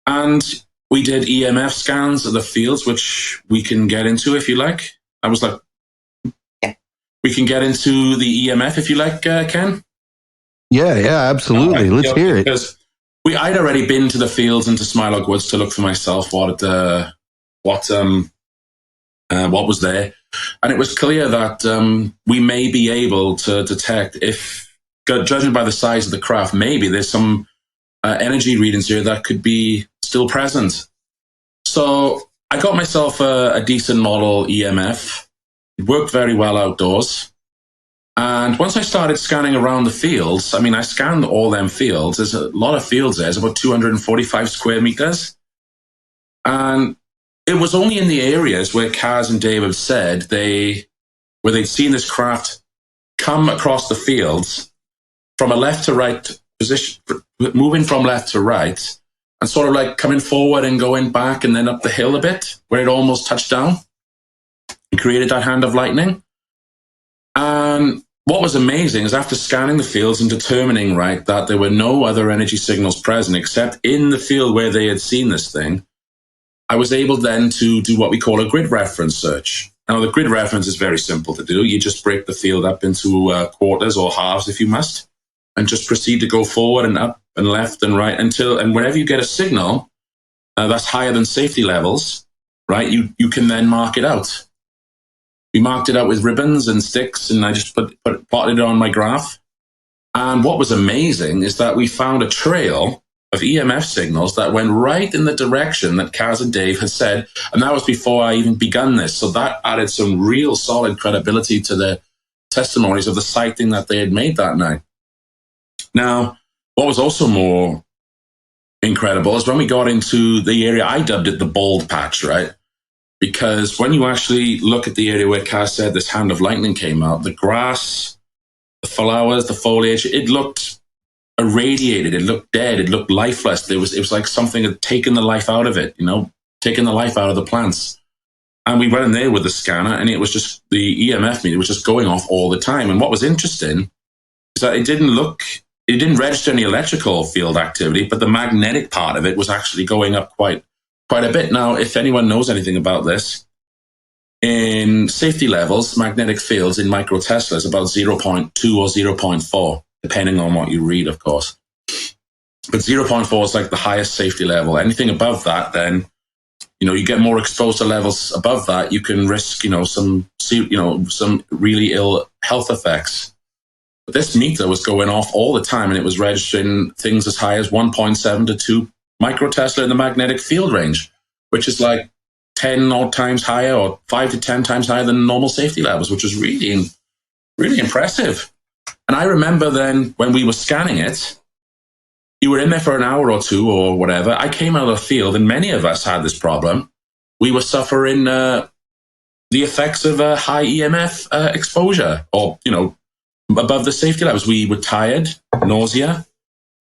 And we did EMF scans of the fields, which we can get into if you like. I was like, yeah. We can get into the EMF if you like, Ken? Yeah, absolutely. Let's hear it. Because I'd already been to the fields and to Smilock Woods to look for myself what was there, and it was clear that we may be able to detect, if judging by the size of the craft, maybe there's some energy readings here that could be still present. So I got myself a decent model EMF. It worked very well outdoors. And once I started scanning around the fields, I scanned all them fields. There's a lot of fields there. It's about 245 square meters. And it was only in the areas where Caz and Dave had said where they'd seen this craft come across the fields from a left to right position, moving from left to right, and sort of like coming forward and going back and then up the hill a bit, where it almost touched down and created that hand of lightning. And what was amazing is after scanning the fields and determining, that there were no other energy signals present except in the field where they had seen this thing, I was able then to do what we call a grid reference search. Now, the grid reference is very simple to do. You just break the field up into quarters or halves if you must, and just proceed to go forward and up and left and right and whenever you get a signal that's higher than safety levels, you can then mark it out. We marked it out with ribbons and sticks, and I just plotted it on my graph. And what was amazing is that we found a trail of EMF signals that went right in the direction that Caz and Dave had said, and that was before I even begun this. So that added some real solid credibility to the testimonies of the sighting that they had made that night. Now, what was also more incredible is when we got into the area, I dubbed it the bald patch, because when you actually look at the area where Caz said this hand of lightning came out, the grass, the flowers, the foliage, it looked irradiated, it looked dead, it looked lifeless. It was like something had taken the life out of it, taken the life out of the plants. And we went in there with the scanner, and it was just the EMF meter was just going off all the time. And what was interesting is that it didn't register any electrical field activity, but the magnetic part of it was actually going up quite a bit. Now, if anyone knows anything about this, in safety levels, magnetic fields in microtesla is about 0.2 or 0.4, depending on what you read, of course. But 0.4 is like the highest safety level. Anything above that, then, you get more exposed to levels above that, you can risk, some really ill health effects. But this meter was going off all the time, and it was registering things as high as 1.7 to 2 microtesla in the magnetic field range, which is like 10 odd times higher or 5 to 10 times higher than normal safety levels, which was really, really impressive. And I remember then when we were scanning it, you were in there for an hour or two or whatever. I came out of the field, and many of us had this problem. We were suffering the effects of a high EMF exposure, or, above the safety levels. We were tired, nausea,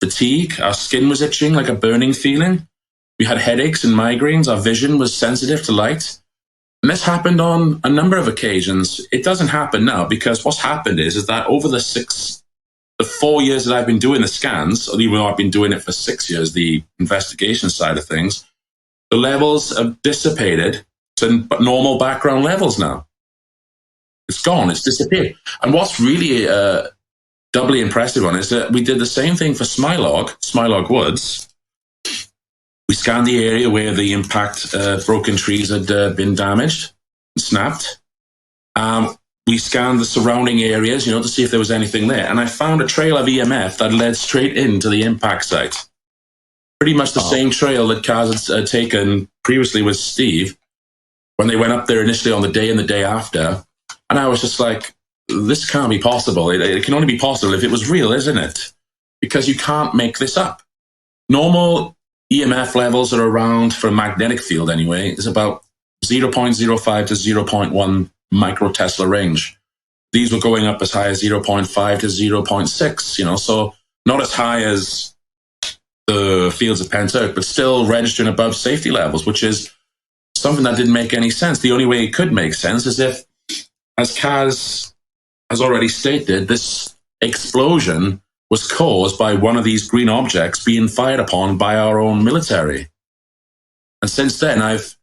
fatigue, our skin was itching, like a burning feeling. We had headaches and migraines, our vision was sensitive to light. And this happened on a number of occasions. It doesn't happen now, because what's happened is that over the 4 years that I've been doing the scans, or even though I've been doing it for 6 years, the investigation side of things, the levels have dissipated to normal background levels now. It's gone, it's disappeared. And what's really doubly impressive on it is that we did the same thing for Smilog Woods. We scanned the area where the impact broken trees had been damaged and snapped. We scanned the surrounding areas, to see if there was anything there. And I found a trail of EMF that led straight into the impact site. Pretty much the same trail that Caz had taken previously with Steve when they went up there initially on the day and the day after. And I was just like, this can't be possible. It can only be possible if it was real, isn't it? Because you can't make this up. Normal EMF levels are around, for a magnetic field anyway, is about 0.05 to 0.1 microtesla range. These were going up as high as 0.5 to 0.6, so not as high as the fields of Pentyrch, but still registering above safety levels, which is something that didn't make any sense. The only way it could make sense is if, as Caz has already stated, this explosion was caused by one of these green objects being fired upon by our own military. And since then, I've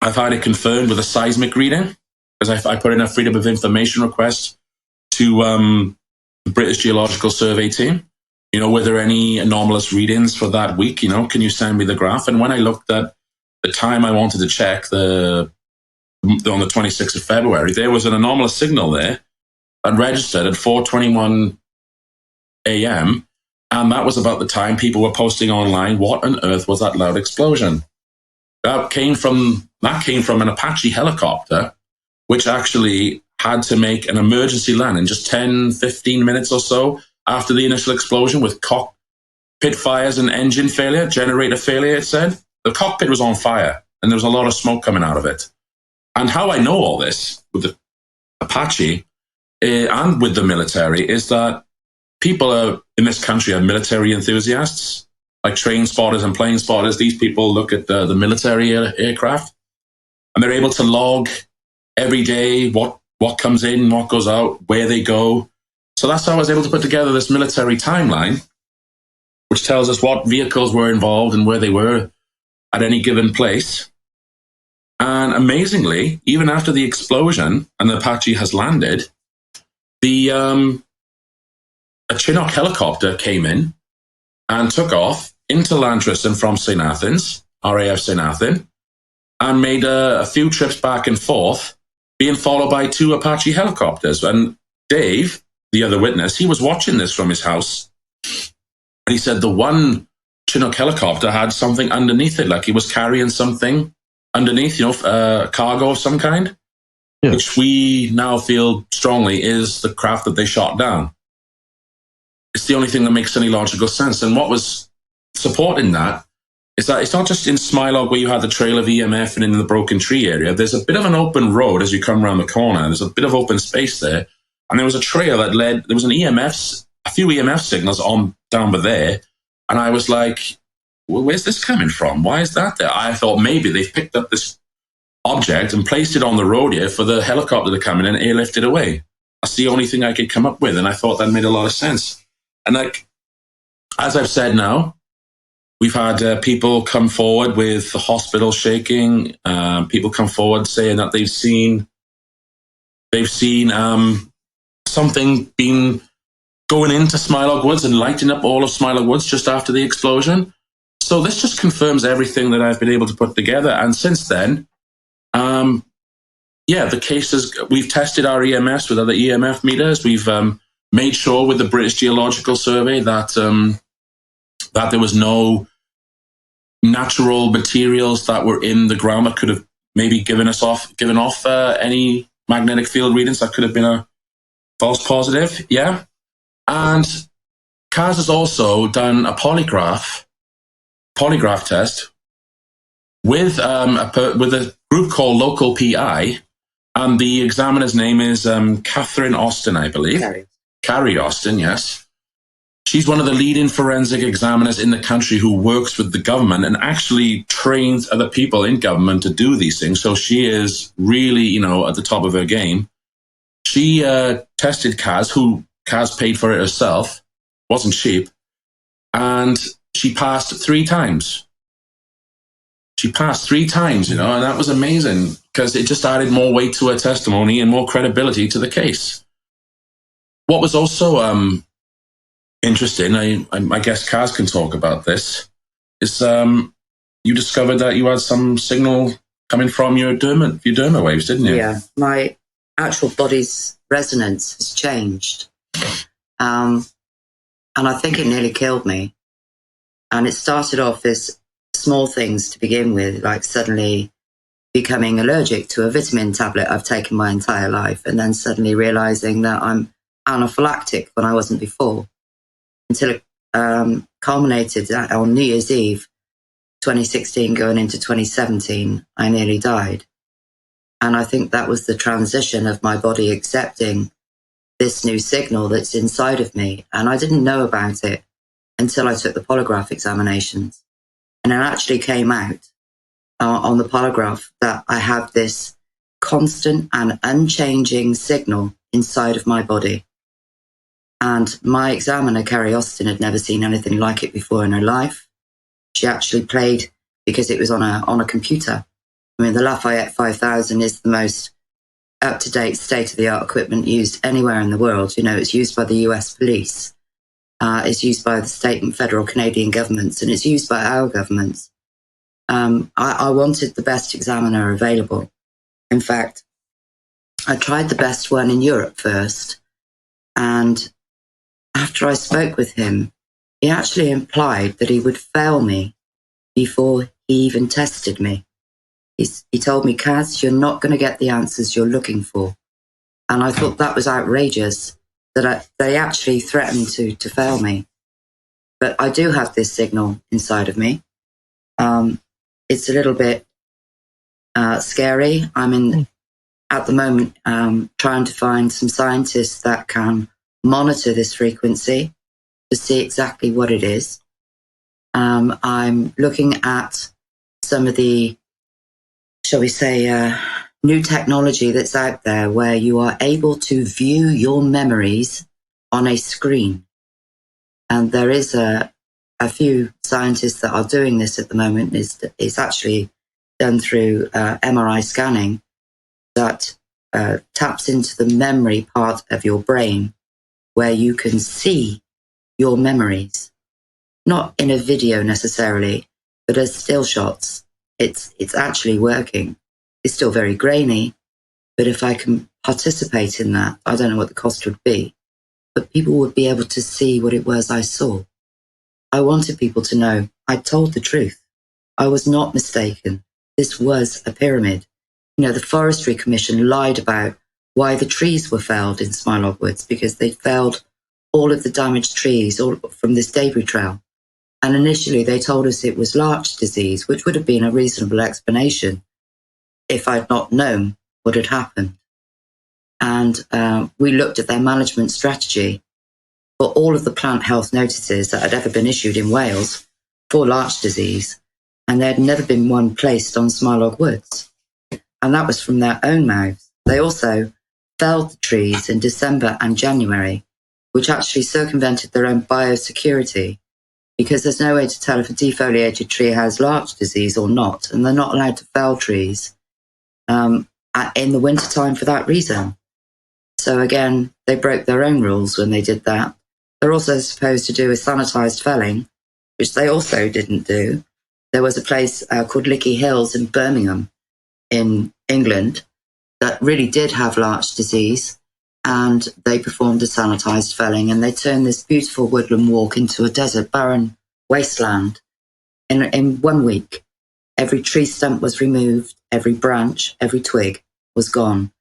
had it confirmed with a seismic reading, because I put in a Freedom of Information request to the British Geological Survey team. Were there any anomalous readings for that week? Can you send me the graph? And when I looked at the time I wanted to check, on the 26th of February, there was an anomalous signal there that registered at 4:21 a.m. And that was about the time people were posting online, what on earth was that loud explosion? That came from an Apache helicopter, which actually had to make an emergency landing just 10, 15 minutes or so after the initial explosion, with cockpit fires and engine failure, generator failure, it said. The cockpit was on fire and there was a lot of smoke coming out of it. And how I know all this with the Apache and with the military is that people in this country are military enthusiasts, like train spotters and plane spotters. These people look at the military aircraft, and they're able to log every day what comes in, what goes out, where they go. So that's how I was able to put together this military timeline, which tells us what vehicles were involved and where they were at any given place. And amazingly, even after the explosion and the Apache has landed, a Chinook helicopter came in and took off into Lantriston from St. Athens, RAF St. Athens, and made a few trips back and forth, being followed by 2 Apache helicopters. And Dave, the other witness, he was watching this from his house. And he said the one Chinook helicopter had something underneath it, like he was carrying something underneath, cargo of some kind, which we now feel strongly is the craft that they shot down. It's the only thing that makes any logical sense. And what was supporting that is that it's not just in Smilog where you had the trail of EMF and in the broken tree area. There's a bit of an open road as you come around the corner. There's a bit of open space there. And there was a trail that led, there was a few EMF signals on down by there. And I was like, well, where's this coming from? Why is that there? I thought maybe they've picked up this object and placed it on the road here for the helicopter to come in and airlift it away. That's the only thing I could come up with. And I thought that made a lot of sense. And as I've said now, we've had people come forward with the hospital shaking. People come forward saying that they've seen something being going into Smilog Woods and lighting up all of Smilog Woods just after the explosion. So this just confirms everything that I've been able to put together. And since then, the cases, we've tested our EMS with other EMF meters. We've made sure with the British Geological Survey that that there was no natural materials that were in the ground that could have maybe given off any magnetic field readings. That could have been a false positive. Yeah. And Caz has also done a polygraph test with a group called Local PI, And the examiner's name is Catherine Austin, I believe. Gari Austin, yes. She's one of the leading forensic examiners in the country who works with the government and actually trains other people in government to do these things. So she is really, you know, at the top of her game. She tested Caz, who Caz paid for it herself, wasn't cheap, and she passed 3 times. She passed 3 times, you know, and that was amazing because it just added more weight to her testimony and more credibility to the case. What was also interesting, I guess Caz can talk about this, is you discovered that you had some signal coming from your derma waves, didn't you? Yeah, my actual body's resonance has changed. And I think it nearly killed me. And it started off as small things to begin with, like suddenly becoming allergic to a vitamin tablet I've taken my entire life, and then suddenly realizing that I'm anaphylactic when I wasn't before, until it culminated on New Year's Eve 2016 going into 2017. I nearly died. And I think that was the transition of my body accepting this new signal that's inside of me. And I didn't know about it until I took the polygraph examinations. And it actually came out on the polygraph that I have this constant and unchanging signal inside of my body. And my examiner, Gari Austin, had never seen anything like it before in her life. She actually played, because it was on a computer. I mean, the Lafayette 5000 is the most up-to-date, state-of-the-art equipment used anywhere in the world. You know, it's used by the US police. It's used by the state and federal Canadian governments, and it's used by our governments. I wanted the best examiner available. In fact, I tried the best one in Europe first. And after I spoke with him, he actually implied that he would fail me before he even tested me. He told me, Caz, you're not going to get the answers you're looking for. And I thought that was outrageous, that they actually threatened to fail me. But I do have this signal inside of me. It's a little bit scary. I'm at the moment, trying to find some scientists that can monitor this frequency to see exactly what it is. I'm looking at some of the, shall we say, new technology that's out there where you are able to view your memories on a screen. And there is a few scientists that are doing this at the moment. It's actually done through MRI scanning that taps into the memory part of your brain where you can see your memories, not in a video necessarily, but as still shots. It's actually working. It's still very grainy, but if I can participate in that, I don't know what the cost would be, but people would be able to see what it was I saw. I wanted people to know I told the truth. I was not mistaken. This was a pyramid. You know, the Forestry Commission lied about why the trees were felled in Smilog Woods, because they felled all of the damaged trees all from this debris trail. And initially they told us it was larch disease, which would have been a reasonable explanation if I'd not known what had happened. And we looked at their management strategy for all of the plant health notices that had ever been issued in Wales for larch disease, and there had never been one placed on Smilog Woods. And that was from their own mouths. They also felled the trees in December and January, which actually circumvented their own biosecurity, because there's no way to tell if a defoliated tree has larch disease or not, and they're not allowed to fell trees in the wintertime for that reason. So again, they broke their own rules when they did that. They're also supposed to do a sanitised felling, which they also didn't do. There was a place called Lickey Hills in Birmingham in England that really did have larch disease, and they performed a sanitised felling, and they turned this beautiful woodland walk into a desert, barren wasteland in 1 week. Every tree stump was removed, every branch, every twig was gone.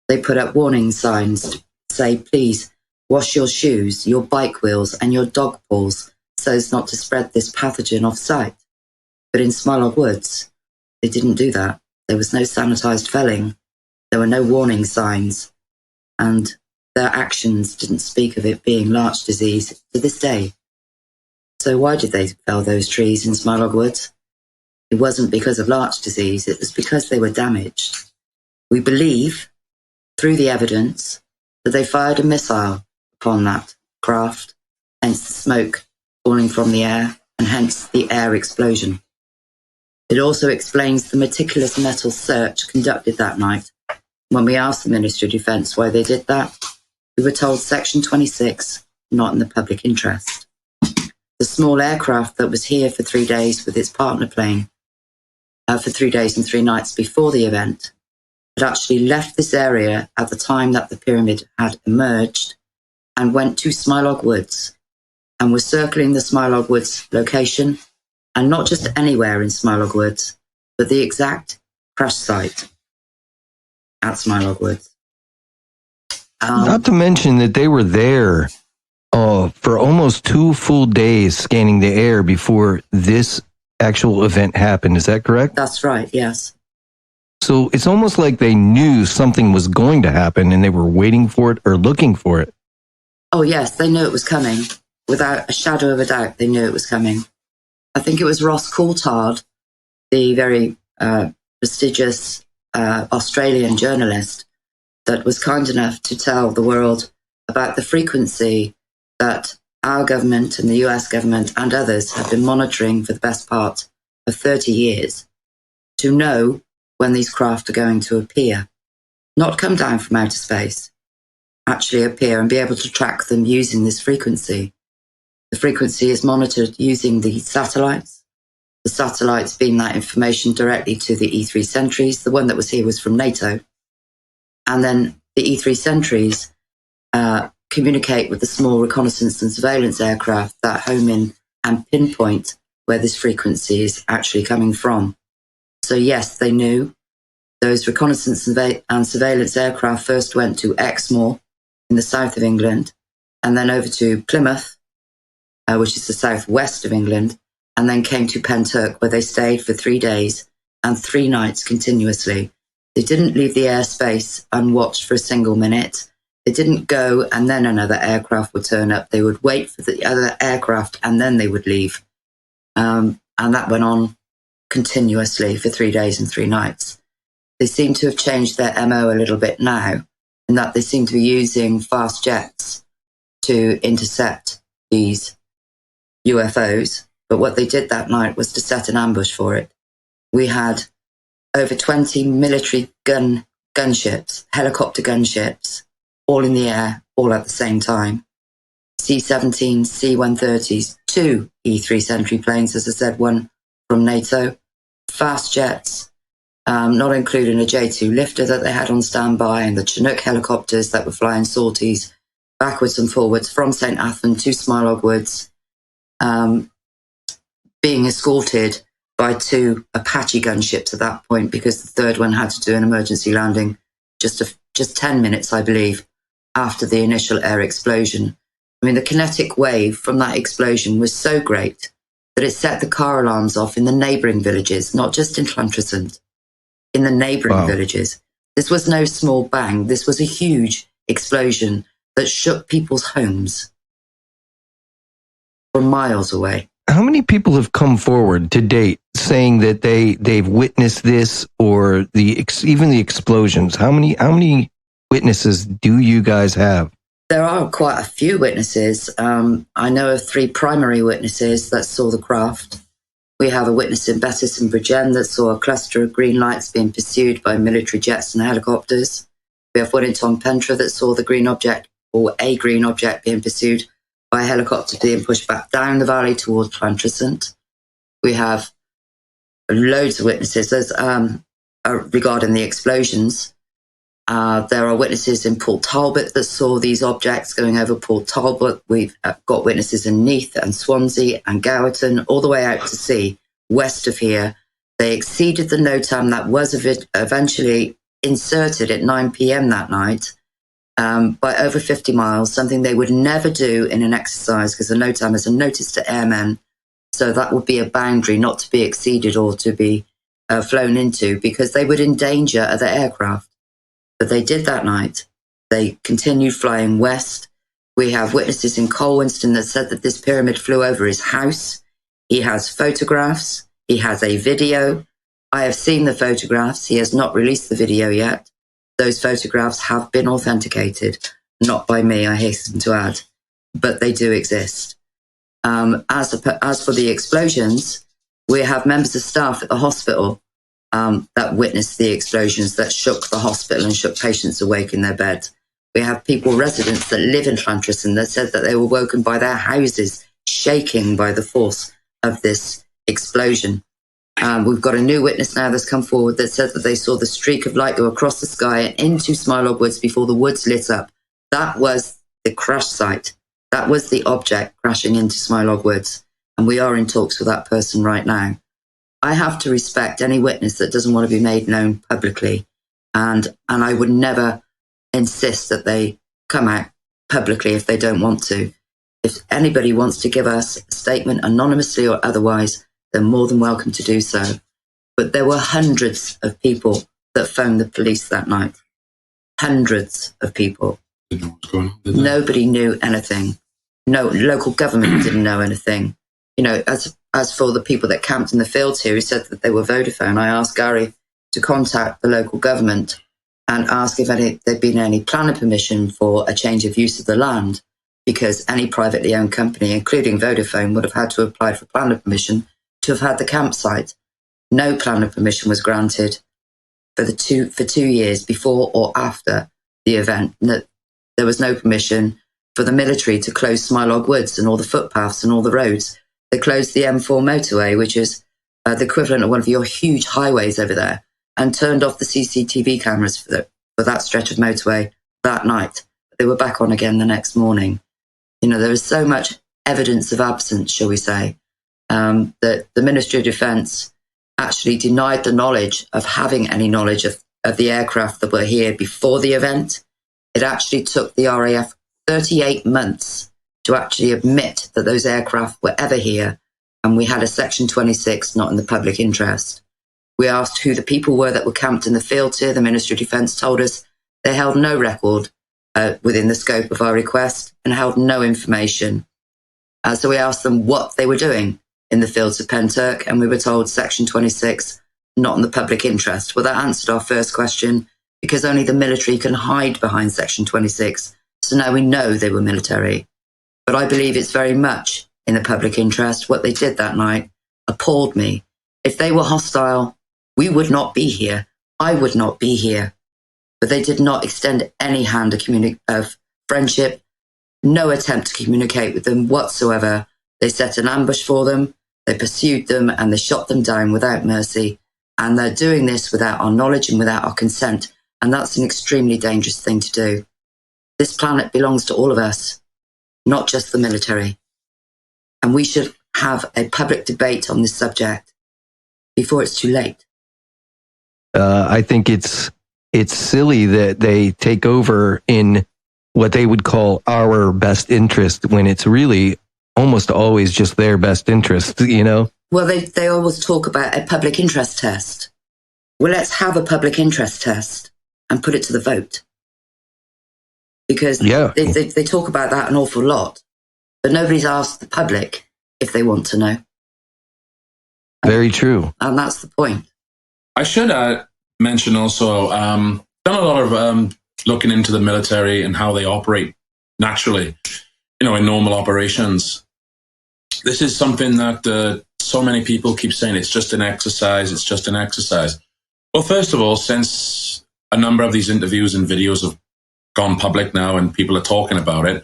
They put up warning signs to say, please wash your shoes, your bike wheels and your dog paws so as not to spread this pathogen off site. But in Smilog Woods, they didn't do that. There was no sanitised felling. There were no warning signs, and their actions didn't speak of it being larch disease to this day. So why did they fell those trees in Smilog Woods? It wasn't because of larch disease, it was because they were damaged. We believe, through the evidence, that they fired a missile upon that craft, hence the smoke falling from the air, and hence the air explosion. It also explains the meticulous metal search conducted that night. When we asked the Ministry of Defence why they did that, we were told Section 26, not in the public interest. The small aircraft that was here for 3 days with its partner plane, for 3 days and 3 nights before the event, had actually left this area at the time that the pyramid had emerged and went to Smilog Woods and was circling the Smilog Woods location, and not just anywhere in Smilog Woods, but the exact crash site at Smilog Woods. Not to mention that they were there for almost 2 full days scanning the air before this actual event happened. Is that correct? That's right, yes. So it's almost like they knew something was going to happen and they were waiting for it or looking for it. Oh, yes, they knew it was coming. Without a shadow of a doubt, they knew it was coming. I think it was Ross Coulthard, the very prestigious Australian journalist, that was kind enough to tell the world about the frequency that our government and the US government and others have been monitoring for the best part of 30 years to know when these craft are going to appear. Not come down from outer space, actually appear and be able to track them using this frequency. The frequency is monitored using the satellites beam that information directly to the E3 sentries. The one that was here was from NATO. And then the E3 sentries communicate with the small reconnaissance and surveillance aircraft that home in and pinpoint where this frequency is actually coming from. So yes, they knew. Those reconnaissance and surveillance aircraft first went to Exmoor in the south of England, and then over to Plymouth, which is the southwest of England, and then came to Pentyrch, where they stayed for 3 days and 3 nights continuously. They didn't leave the airspace unwatched for a single minute. They didn't go and then another aircraft would turn up. They would wait for the other aircraft and then they would leave. And that went on continuously for 3 days and 3 nights. They seem to have changed their MO a little bit now, in that they seem to be using fast jets to intercept these UFOs. But what they did that night was to set an ambush for it. We had over 20 military gunships, helicopter gunships, all in the air, all at the same time. C-17s, C-130s, 2 E-3 Sentry planes, as I said, one from NATO, fast jets, not including a J-2 lifter that they had on standby, and the Chinook helicopters that were flying sorties backwards and forwards from St. Athan to Smilog Woods, being escorted by 2 Apache gunships at that point, because the third one had to do an emergency landing just 10 minutes, I believe, after the initial air explosion. I mean, the kinetic wave from that explosion was so great that it set the car alarms off in the neighbouring villages, not just in Llantrisant, in the neighbouring villages. This was no small bang. This was a huge explosion that shook people's homes from miles away. How many people have come forward to date saying that they've witnessed this, or even the explosions? How many witnesses do you guys have? There are quite a few witnesses. I know of 3 primary witnesses that saw the craft. We have a witness in Bettis and Bridgend that saw a cluster of green lights being pursued by military jets and helicopters. We have one in Tom Pentra that saw the green object, or a green object, being pursued by a helicopter being pushed back down the valley towards Llantrisant. We have loads of witnesses regarding the explosions. There are witnesses in Port Talbot that saw these objects going over Port Talbot. We've got witnesses in Neath and Swansea and Gowerton, all the way out to sea, west of here. They exceeded the NOTAM that was eventually inserted at 9 p.m. that night by over 50 miles, something they would never do in an exercise, because the NOTAM is a notice to airmen. So that would be a boundary not to be exceeded or to be flown into, because they would endanger other aircraft. But they did that night. They continued flying west. We have witnesses in Colwinston that said that this pyramid flew over his house. He has photographs. He has a video. I have seen the photographs. He has not released the video yet. Those photographs have been authenticated, not by me, I hasten to add, but they do exist. As for the explosions, we have members of staff at the hospital that witnessed the explosions that shook the hospital and shook patients awake in their beds. We have residents that live in Llantriston that said that they were woken by their houses shaking by the force of this explosion. We've got a new witness now that's come forward that said that they saw the streak of light go across the sky and into Smilog Woods before the woods lit up. That was the crash site. That was the object crashing into Smilog Woods. And we are in talks with that person right now. I have to respect any witness that doesn't want to be made known publicly. And I would never insist that they come out publicly if they don't want to. If anybody wants to give us a statement anonymously or otherwise, they're more than welcome to do so. But there were hundreds of people that phoned the police that night. Hundreds of people. Didn't know what was going on, did they? Nobody knew anything. No, local government didn't know anything. You know, as for the people that camped in the fields here who said that they were Vodafone, I asked Gary to contact the local government and ask if there'd been any planning permission for a change of use of the land, because any privately owned company, including Vodafone, would have had to apply for planning permission to have had the campsite. No planning permission was granted for 2 years before or after the event. There was no permission for the military to close Smilog Woods and all the footpaths and all the roads. They closed the M4 motorway, which is the equivalent of one of your huge highways over there, and turned off the CCTV cameras for that stretch of motorway that night. They were back on again the next morning. You know, there is so much evidence of absence, shall we say, that the Ministry of Defence actually denied the knowledge of having any knowledge of the aircraft that were here before the event. It actually took the RAF 38 months to actually admit that those aircraft were ever here, and we had a Section 26 not in the public interest. We asked who the people were that were camped in the fields here. The Ministry of Defence told us they held no record within the scope of our request and held no information. So we asked them what they were doing in the fields of Pentyrch, and we were told Section 26, not in the public interest. Well, that answered our first question, because only the military can hide behind Section 26. So now we know they were military. But I believe it's very much in the public interest. What they did that night appalled me. If they were hostile, we would not be here. I would not be here. But they did not extend any hand of friendship, no attempt to communicate with them whatsoever. They set an ambush for them, they pursued them, and they shot them down without mercy. And they're doing this without our knowledge and without our consent. And that's an extremely dangerous thing to do. This planet belongs to all of us, not just the military. And we should have a public debate on this subject before it's too late. I think it's silly that they take over in what they would call our best interest when it's really almost always just their best interest, you know? Well, they always talk about a public interest test. Well, let's have a public interest test and put it to the vote. Because they talk about that an awful lot, but nobody's asked the public if they want to know. Very true. And that's the point. I should mention also, done a lot of looking into the military and how they operate naturally, you know, in normal operations. This is something that so many people keep saying, it's just an exercise, it's just an exercise. Well, first of all, since a number of these interviews and videos have gone public now and people are talking about it,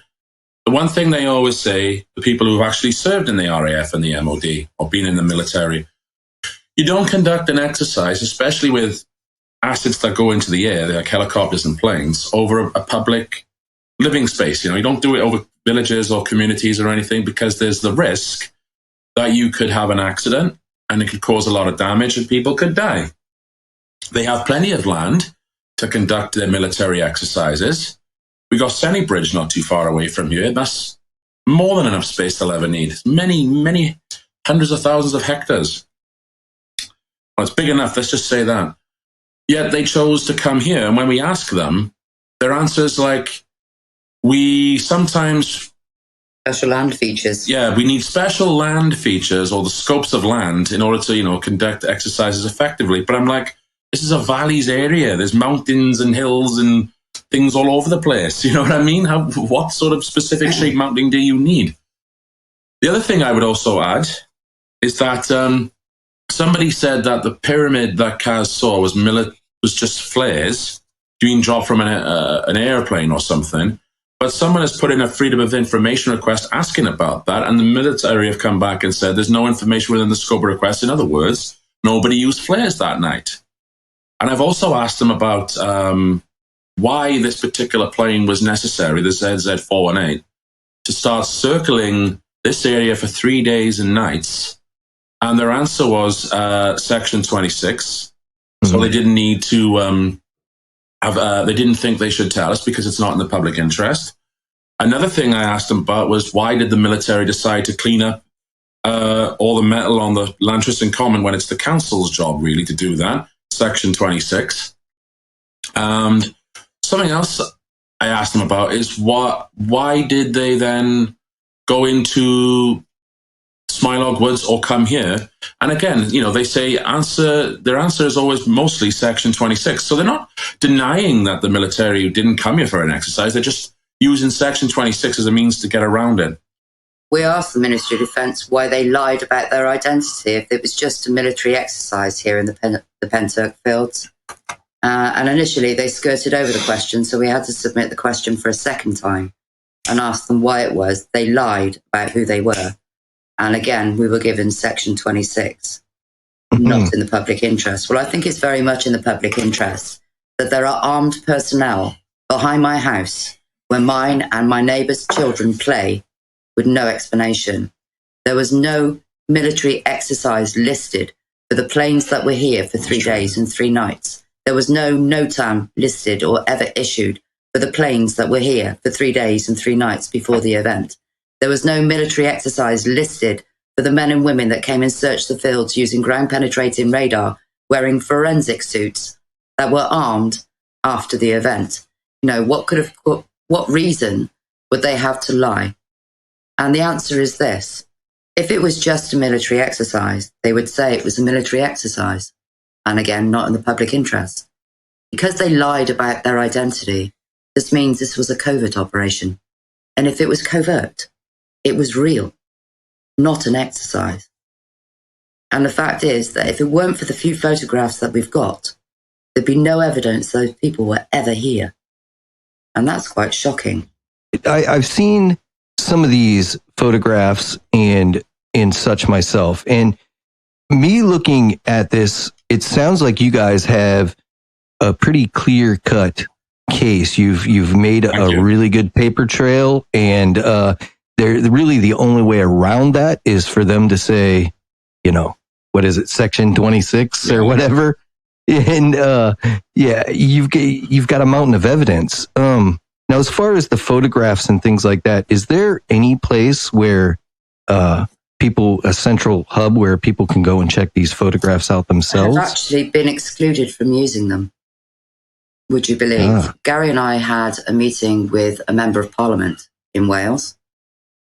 the one thing they always say, the people who've actually served in the RAF and the MOD or been in the military, you don't conduct an exercise, especially with assets that go into the air, like helicopters and planes, over a public living space. You know, you don't do it over villages or communities or anything, because there's the risk that you could have an accident and it could cause a lot of damage and people could die. They have plenty of land to conduct their military exercises. We got Senny Bridge not too far away from here. That's more than enough space they'll ever need. Many, many hundreds of thousands of hectares. Well, it's big enough, let's just say that. Yet they chose to come here. And when we ask them, their answer is like, we sometimes... Special land features. Yeah, we need special land features or the scopes of land in order to, conduct exercises effectively. But I'm like, this is a valleys area. There's mountains and hills and things all over the place. You know what I mean? What sort of specific shape mounting do you need? The other thing I would also add is that somebody said that the pyramid that Caz saw was just flares being dropped from an airplane or something. But someone has put in a Freedom of Information request asking about that, and the military have come back and said there's no information within the scope of request. In other words, nobody used flares that night. And I've also asked them about why this particular plane was necessary, the ZZ418, to start circling this area for 3 days and nights. And their answer was Section 26. Mm-hmm. So they didn't need to they didn't think they should tell us because it's not in the public interest. Another thing I asked them about was why did the military decide to clean up all the metal on the Lantriston Common when it's the council's job really to do that? Section 26. And something else I asked them about is why did they then go into Smilog Woods or come here? And again, they say their answer is always mostly Section 26. So they're not denying that the military didn't come here for an exercise. They're just using Section 26 as a means to get around it. We asked the Ministry of Defence why they lied about their identity if it was just a military exercise here in the Pentyrch fields. And initially they skirted over the question, so we had to submit the question for a second time and ask them why it was they lied about who they were. And again, we were given Section 26, not in the public interest. Well, I think it's very much in the public interest that there are armed personnel behind my house where mine and my neighbours' children play with no explanation. There was no military exercise listed for the planes that were here for 3 days and 3 nights. There was no NOTAM listed or ever issued for the planes that were here for 3 days and 3 nights before the event. There was no military exercise listed for the men and women that came and searched the fields using ground-penetrating radar, wearing forensic suits that were armed after the event. What reason would they have to lie? And the answer is this. If it was just a military exercise, they would say it was a military exercise. And again, not in the public interest. Because they lied about their identity, this means this was a covert operation. And if it was covert, it was real, not an exercise. And the fact is that if it weren't for the few photographs that we've got, there'd be no evidence those people were ever here. And that's quite shocking. I've seen some of these photographs and such myself. And me looking at this, it sounds like you guys have a pretty clear-cut case. You've made a really good paper trail, and really the only way around that is for them to say, what is it, Section 26 or whatever. And you've got a mountain of evidence. Now, as far as the photographs and things like that, is there any place where a central hub where people can go and check these photographs out themselves? I've actually been excluded from using them. Would you believe? Gary and I had a meeting with a member of Parliament in Wales,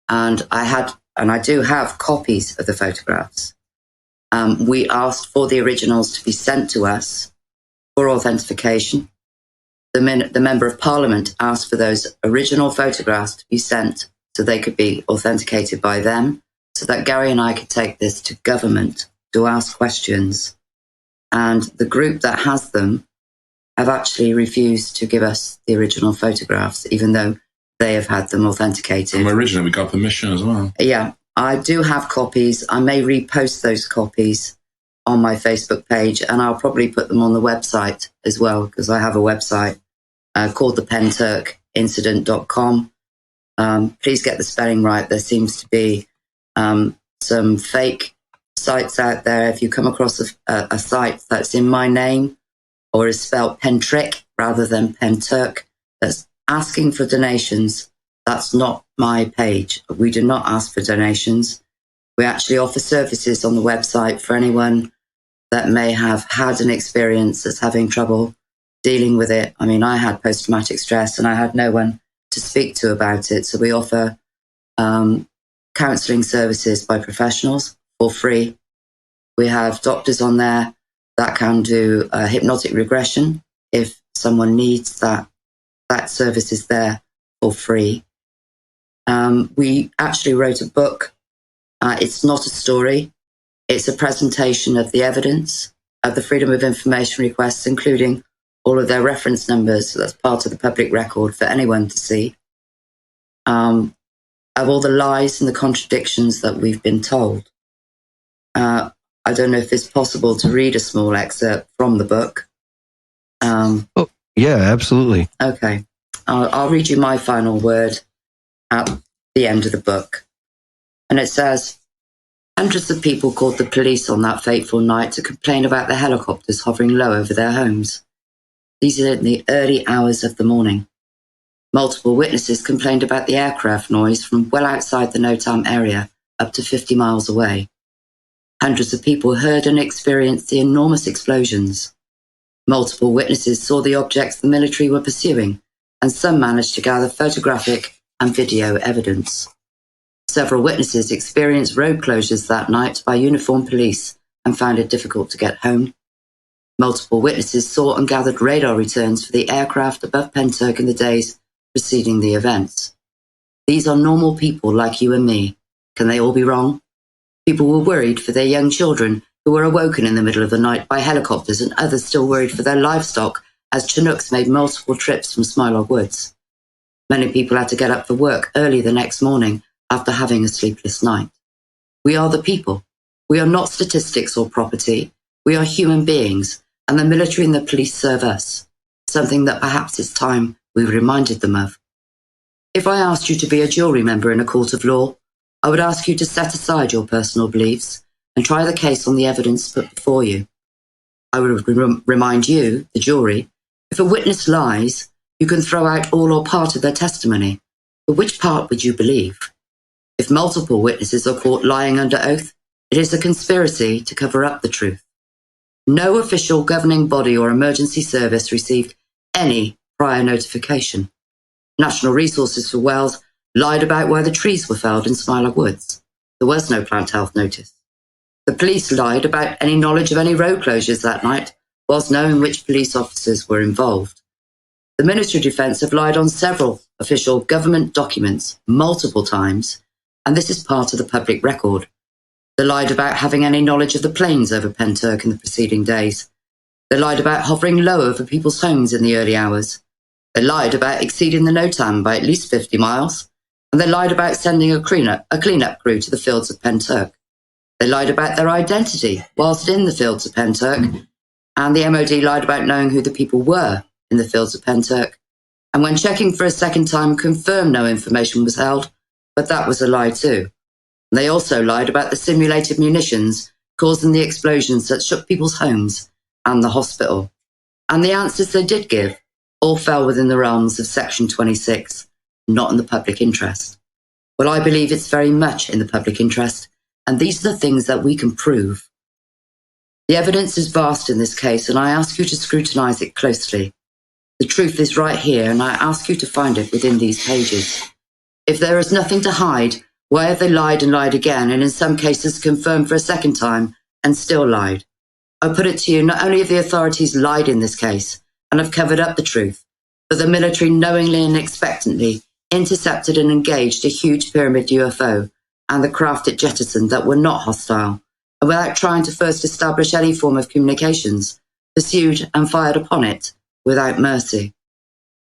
and I do have copies of the photographs. We asked for the originals to be sent to us for authentication. The member of Parliament asked for those original photographs to be sent so they could be authenticated by them, so that Gary and I could take this to government to ask questions. And the group that has them have actually refused to give us the original photographs, even though they have had them authenticated. From original, we got permission as well. Yeah, I do have copies. I may repost those copies on my Facebook page, and I'll probably put them on the website as well, because I have a website called thepentyrchincident.com. Please get the spelling right. There seems to be some fake sites out there. If you come across a site that's in my name or is spelled Pentyrch rather than Pentyrch, that's asking for donations, that's not my page. We do not ask for donations. We actually offer services on the website for anyone that may have had an experience that's having trouble dealing with it. I mean, I had post-traumatic stress and I had no one to speak to about it. So we offer counselling services by professionals for free. We have doctors on there that can do hypnotic regression if someone needs that. That service is there for free. We actually wrote a book. It's not a story. It's a presentation of the evidence of the Freedom of Information requests, including all of their reference numbers. So that's part of the public record for anyone to see. Of all the lies and the contradictions that we've been told. I don't know if it's possible to read a small excerpt from the book. Oh, yeah, absolutely. Okay. I'll read you my final word at the end of the book. And it says, hundreds of people called the police on that fateful night to complain about the helicopters hovering low over their homes. These are in the early hours of the morning. Multiple witnesses complained about the aircraft noise from well outside the NOTAM area, up to 50 miles away. Hundreds of people heard and experienced the enormous explosions. Multiple witnesses saw the objects the military were pursuing, and some managed to gather photographic and video evidence. Several witnesses experienced road closures that night by uniformed police and found it difficult to get home. Multiple witnesses saw and gathered radar returns for the aircraft above Pentyrch in the days preceding the events. These are normal people like you and me. Can they all be wrong? People were worried for their young children who were awoken in the middle of the night by helicopters, and others still worried for their livestock as Chinooks made multiple trips from Smilog Woods. Many people had to get up for work early the next morning after having a sleepless night. We are the people. We are not statistics or property. We are human beings, and the military and the police serve us, something that perhaps it's time we reminded them of. If I asked you to be a jury member in a court of law, I would ask you to set aside your personal beliefs and try the case on the evidence put before you. I would remind you, the jury, if a witness lies, you can throw out all or part of their testimony. But which part would you believe? If multiple witnesses are caught lying under oath, it is a conspiracy to cover up the truth. No official governing body or emergency service received any prior notification. National Resources for Wales lied about why the trees were felled in Smilog Woods. There was no plant health notice. The police lied about any knowledge of any road closures that night, whilst knowing which police officers were involved. The Ministry of Defence have lied on several official government documents multiple times, and this is part of the public record. They lied about having any knowledge of the planes over Pentyrch in the preceding days. They lied about hovering low over people's homes in the early hours. They lied about exceeding the NOTAM by at least 50 miles, and they lied about sending a cleanup crew to the fields of Pentyrch. They lied about their identity whilst in the fields of Pentyrch, and the MOD lied about knowing who the people were in the fields of Pentyrch, and when checking for a second time confirmed no information was held, but that was a lie too. They also lied about the simulated munitions causing the explosions that shook people's homes and the hospital. And the answers they did give all fell within the realms of Section 26, not in the public interest. Well, I believe it's very much in the public interest, and these are the things that we can prove. The evidence is vast in this case, and I ask you to scrutinise it closely. The truth is right here, and I ask you to find it within these pages. If there is nothing to hide, why have they lied and lied again, and in some cases confirmed for a second time and still lied? I put it to you, not only have the authorities lied in this case and have covered up the truth, but the military knowingly and expectantly intercepted and engaged a huge pyramid UFO and the craft it jettisoned that were not hostile, and without trying to first establish any form of communications, pursued and fired upon it without mercy.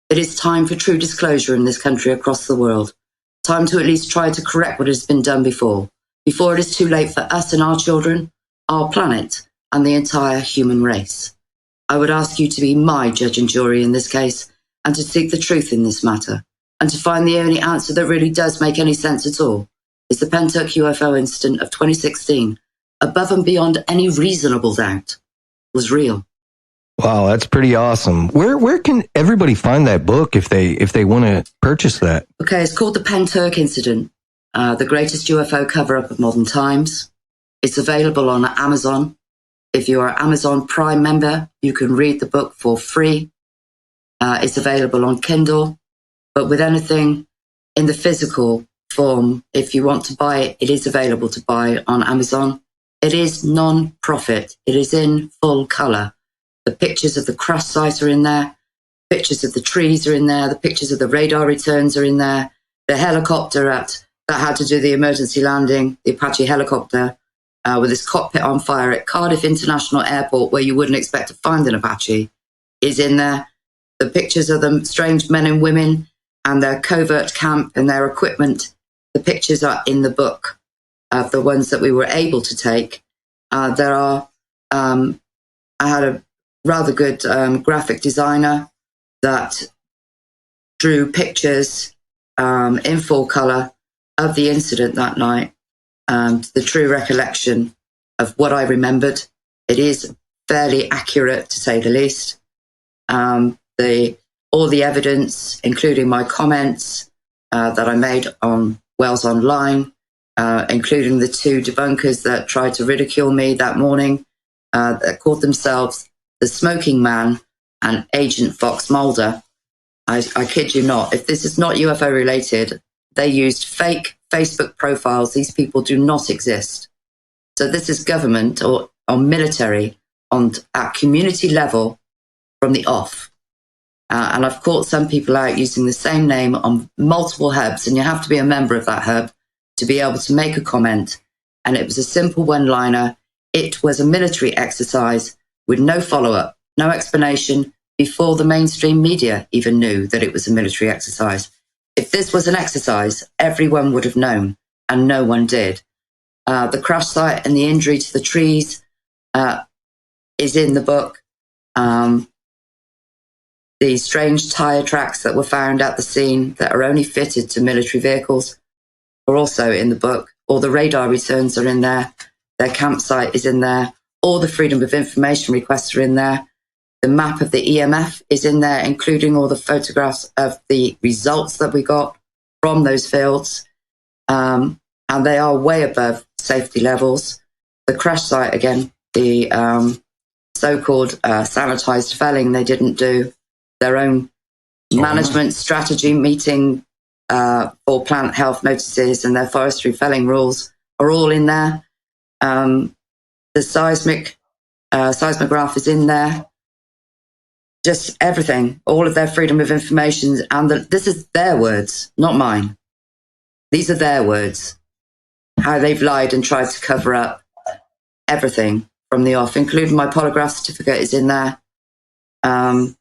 It is time for true disclosure in this country across the world. Time to at least try to correct what has been done before it is too late for us and our children, our planet, and the entire human race. I would ask you to be my judge and jury in this case, and to seek the truth in this matter, and to find the only answer that really does make any sense at all. Is the Pentyrch UFO incident of 2016, above and beyond any reasonable doubt, was real. Wow, that's pretty awesome. Where can everybody find that book if they want to purchase that? Okay, it's called The Pentyrch Incident, the greatest UFO cover-up of modern times. It's available on Amazon. if you're an Amazon Prime member, you can read the book for free. It's available on Kindle, but with anything in the physical form, if you want to buy it, it is available to buy on Amazon. It is non-profit. It is in full color. The pictures of the crash site are in there. Pictures of the trees are in there. The pictures of the radar returns are in there. The helicopter that had to do the emergency landing, the Apache helicopter, with its cockpit on fire at Cardiff International Airport, where you wouldn't expect to find an Apache, is in there. The pictures of the strange men and women and their covert camp and their equipment, the pictures are in the book of the ones that we were able to take. I had a rather good graphic designer that drew pictures in full color of the incident that night, and the true recollection of what I remembered. It is fairly accurate, to say the least. All the evidence, including my comments that I made on Wales Online, including the two debunkers that tried to ridicule me that morning, that called themselves the Smoking Man and Agent Fox Mulder. I kid you not. If this is not UFO related, they used fake Facebook profiles. These people do not exist. So this is government or military at community level from the off. And I've caught some people out using the same name on multiple hubs, and you have to be a member of that hub to be able to make a comment. And it was a simple one-liner. It was a military exercise with no follow-up, no explanation, before the mainstream media even knew that it was a military exercise. If this was an exercise, everyone would have known, and no one did. The crash site and the injury to the trees is in the book. The strange tyre tracks that were found at the scene that are only fitted to military vehicles are also in the book. All the radar returns are in there. Their campsite is in there. All the Freedom of Information requests are in there. The map of the EMF is in there, including all the photographs of the results that we got from those fields. And they are way above safety levels. The crash site, again, the so-called sanitized felling, they didn't do. Their own management strategy meeting for plant health notices and their forestry felling rules are all in there. The seismograph is in there. Just everything, all of their freedom of information. And this is their words, not mine. These are their words. How they've lied and tried to cover up everything from the off, including my polygraph certificate is in there. And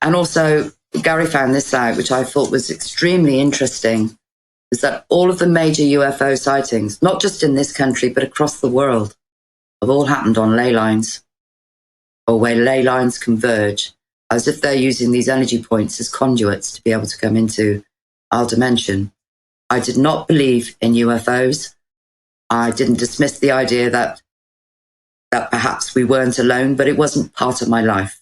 also, Gary found this out, which I thought was extremely interesting, is that all of the major UFO sightings, not just in this country, but across the world, have all happened on ley lines, or where ley lines converge, as if they're using these energy points as conduits to be able to come into our dimension. I did not believe in UFOs. I didn't dismiss the idea that perhaps we weren't alone, but it wasn't part of my life.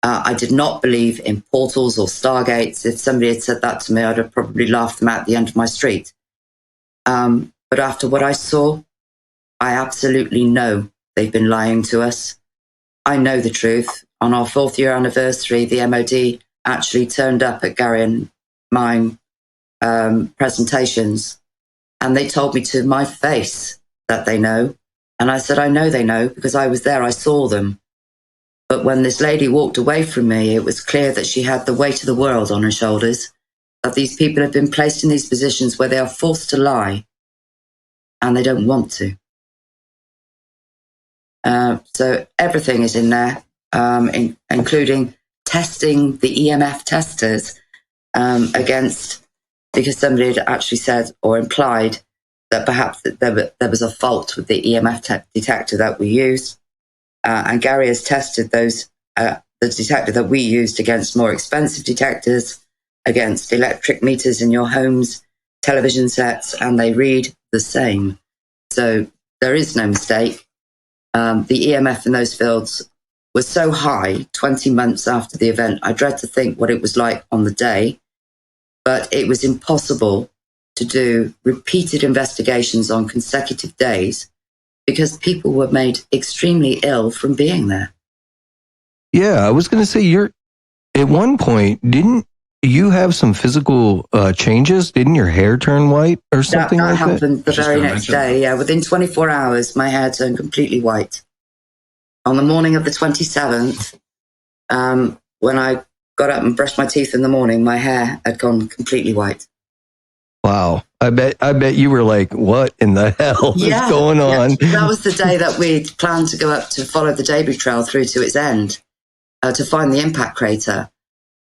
I did not believe in portals or stargates. If somebody had said that to me, I'd have probably laughed them out the end of my street. But after what I saw, I absolutely know they've been lying to us. I know the truth. On our 4th year anniversary, the MOD actually turned up at Gary and mine presentations, and they told me to my face that they know. And I said, I know they know because I was there. I saw them. But when this lady walked away from me, it was clear that she had the weight of the world on her shoulders, that these people have been placed in these positions where they are forced to lie and they don't want to. So everything is in there, including testing the EMF testers against, because somebody had actually said or implied that perhaps there was a fault with the EMF detector that we used. And Gary has tested the detector that we used against more expensive detectors, against electric meters in your homes, television sets, and they read the same. So there is no mistake. The EMF in those fields was so high 20 months after the event. I dread to think what it was like on the day, but it was impossible to do repeated investigations on consecutive days because people were made extremely ill from being there. Yeah, I was going to say, at one point, didn't you have some physical changes? Didn't your hair turn white or something That like that? happened the very next day. Yeah, within 24 hours, my hair turned completely white. On the morning of the 27th, when I got up and brushed my teeth in the morning, my hair had gone completely white. Wow. I bet you were like, what in the hell is going on? Yeah. That was the day that we'd planned to go up to follow the debris trail through to its end, to find the impact crater.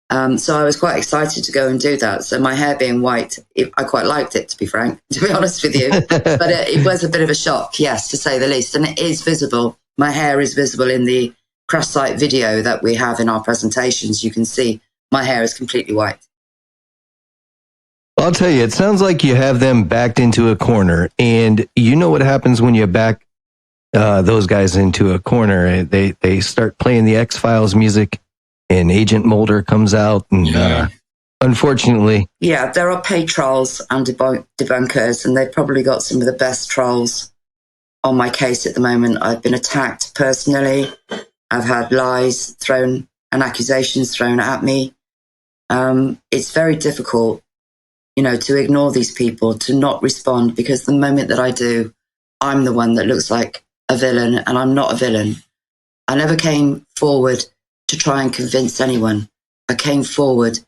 So I was quite excited to go and do that. So my hair being white, I quite liked it, to be frank, to be honest with you. But it was a bit of a shock, yes, to say the least. And it is visible. My hair is visible in the crash site video that we have in our presentations. You can see my hair is completely white. I'll tell you, it sounds like you have them backed into a corner. And you know what happens when you back those guys into a corner? They start playing the X-Files music, and Agent Mulder comes out. And unfortunately... Yeah, there are paid trolls and debunkers, and they've probably got some of the best trolls on my case at the moment. I've been attacked personally. I've had lies thrown and accusations thrown at me. It's very difficult, to ignore these people, to not respond, because the moment that I do, I'm the one that looks like a villain, and I'm not a villain. I never came forward to try and convince anyone. I came forward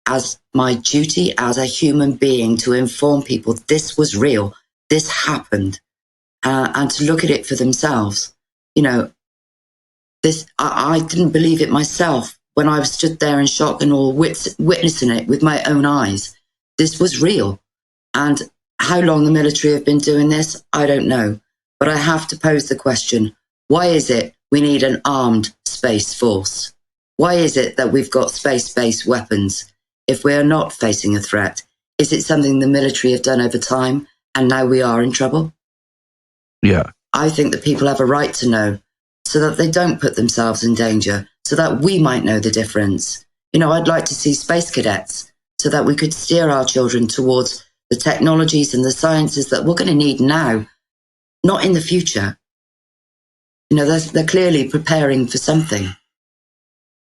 as my duty as a human being to inform people this was real, this happened, and to look at it for themselves. I didn't believe it myself when I stood there in shock and all witnessing it with my own eyes. This was real. And how long the military have been doing this, I don't know. But I have to pose the question, why is it we need an armed space force? Why is it that we've got space-based weapons if we are not facing a threat? Is it something the military have done over time and now we are in trouble? Yeah. I think that people have a right to know so that they don't put themselves in danger, so that we might know the difference. I'd like to see space cadets so that we could steer our children towards the technologies and the sciences that we're going to need now, not in the future. They're clearly preparing for something.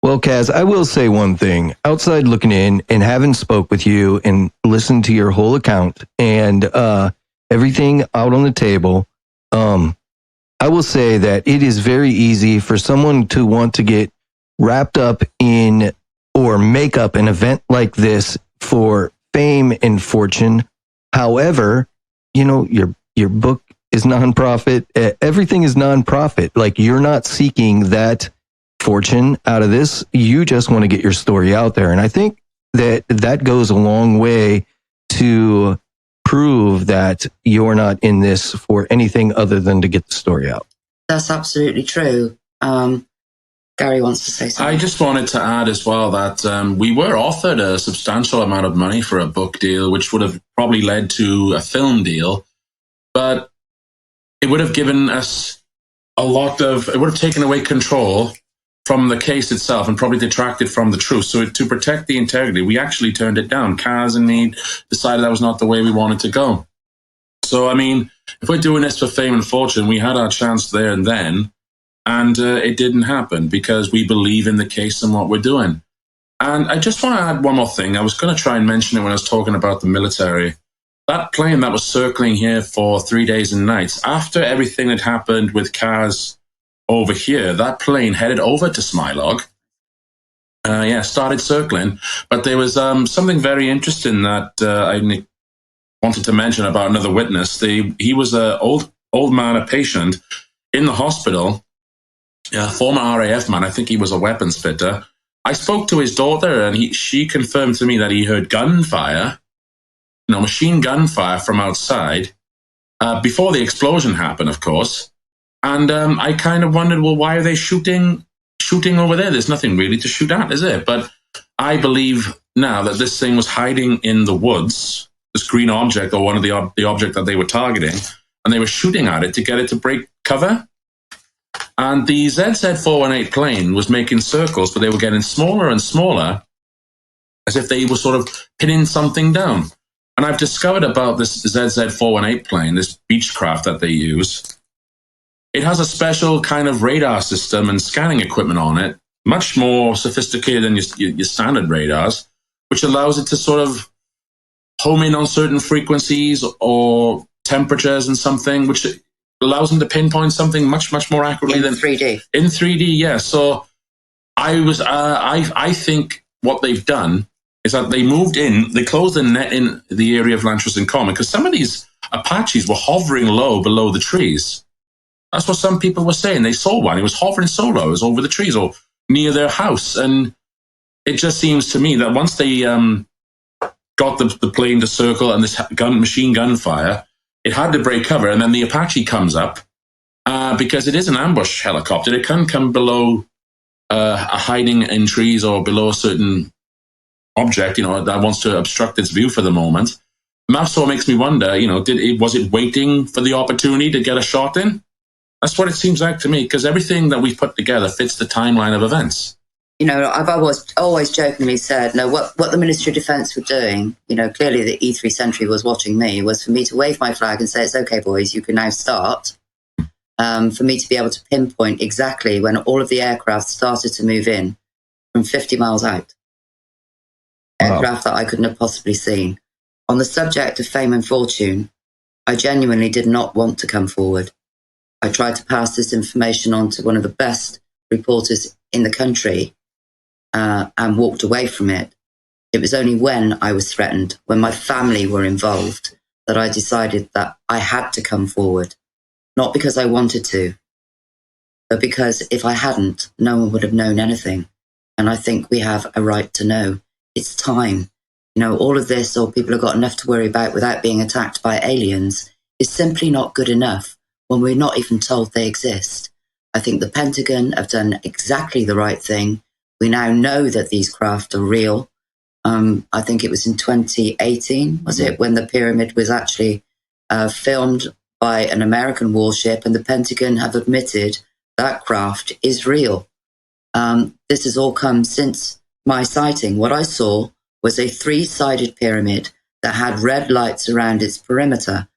Well, Caz, I will say one thing. Outside looking in and having spoke with you and listened to your whole account and everything out on the table, I will say that it is very easy for someone to want to get wrapped up in or make up an event like this for fame and fortune. However, your book is nonprofit. Everything is nonprofit. Like, you're not seeking that fortune out of this. You just want to get your story out there. And I think that goes a long way to prove that you're not in this for anything other than to get the story out. That's absolutely true. Gary wants to say something. I just wanted to add as well that we were offered a substantial amount of money for a book deal, which would have probably led to a film deal, but it would have given us it would have taken away control from the case itself and probably detracted from the truth. So to protect the integrity, we actually turned it down. Caz and me decided that was not the way we wanted to go. So, if we're doing this for fame and fortune, we had our chance there and then, and it didn't happen because we believe in the case and what we're doing. And I just want to add one more thing. I was going to try and mention it when I was talking about the military. That plane that was circling here for 3 days and nights, after everything had happened with Caz over here, that plane headed over to Smilog. Started circling. But there was something very interesting that I wanted to mention about another witness. He was an old man, a patient in the hospital, a former RAF man. I think he was a weapons fitter. I spoke to his daughter, and she confirmed to me that he heard gunfire, machine gunfire from outside before the explosion happened, of course. And I kind of wondered, well, why are they shooting over there? There's nothing really to shoot at, is it? But I believe now that this thing was hiding in the woods, this green object, or one of the object that they were targeting, and they were shooting at it to get it to break cover. And the ZZ-418 plane was making circles, but they were getting smaller and smaller, as if they were sort of pinning something down. And I've discovered about this ZZ-418 plane, this Beechcraft that they use, it has a special kind of radar system and scanning equipment on it, much more sophisticated than your standard radars, which allows it to sort of home in on certain frequencies or temperatures and something, which allows them to pinpoint something much, much more accurately than 3D. In 3D, yeah. So I think what they've done is that they moved in, they closed the net in the area of Lantris and Common, because some of these Apaches were hovering low below the trees. That's what some people were saying. They saw one. It was hovering so low, it was over the trees or near their house. And it just seems to me that once they got the plane to circle and this machine gun fire, it had to break cover. And then the Apache comes up because it is an ambush helicopter. It can come below a hiding in trees or below a certain object, that wants to obstruct its view for the moment. And that sort of makes me wonder, was it waiting for the opportunity to get a shot in? That's what it seems like to me, because everything that we've put together fits the timeline of events. I've always jokingly said, no, what the Ministry of Defence were doing, clearly the E3 Sentry was watching me, was for me to wave my flag and say, it's okay, boys, you can now start. For me to be able to pinpoint exactly when all of the aircraft started to move in from 50 miles out. Aircraft that I couldn't have possibly seen. On the subject of fame and fortune, I genuinely did not want to come forward. I tried to pass this information on to one of the best reporters in the country and walked away from it. It was only when I was threatened, when my family were involved, that I decided that I had to come forward. Not because I wanted to, but because if I hadn't, no one would have known anything. And I think we have a right to know. It's time. All of this, or people have got enough to worry about without being attacked by aliens, is simply not good enough when we're not even told they exist. I think the Pentagon have done exactly the right thing. We now know that these craft are real. I think it was in 2018, was it, when the pyramid was actually filmed by an American warship, and the Pentagon have admitted that craft is real. This has all come since my sighting. What I saw was a 3-sided pyramid that had red lights around its perimeter.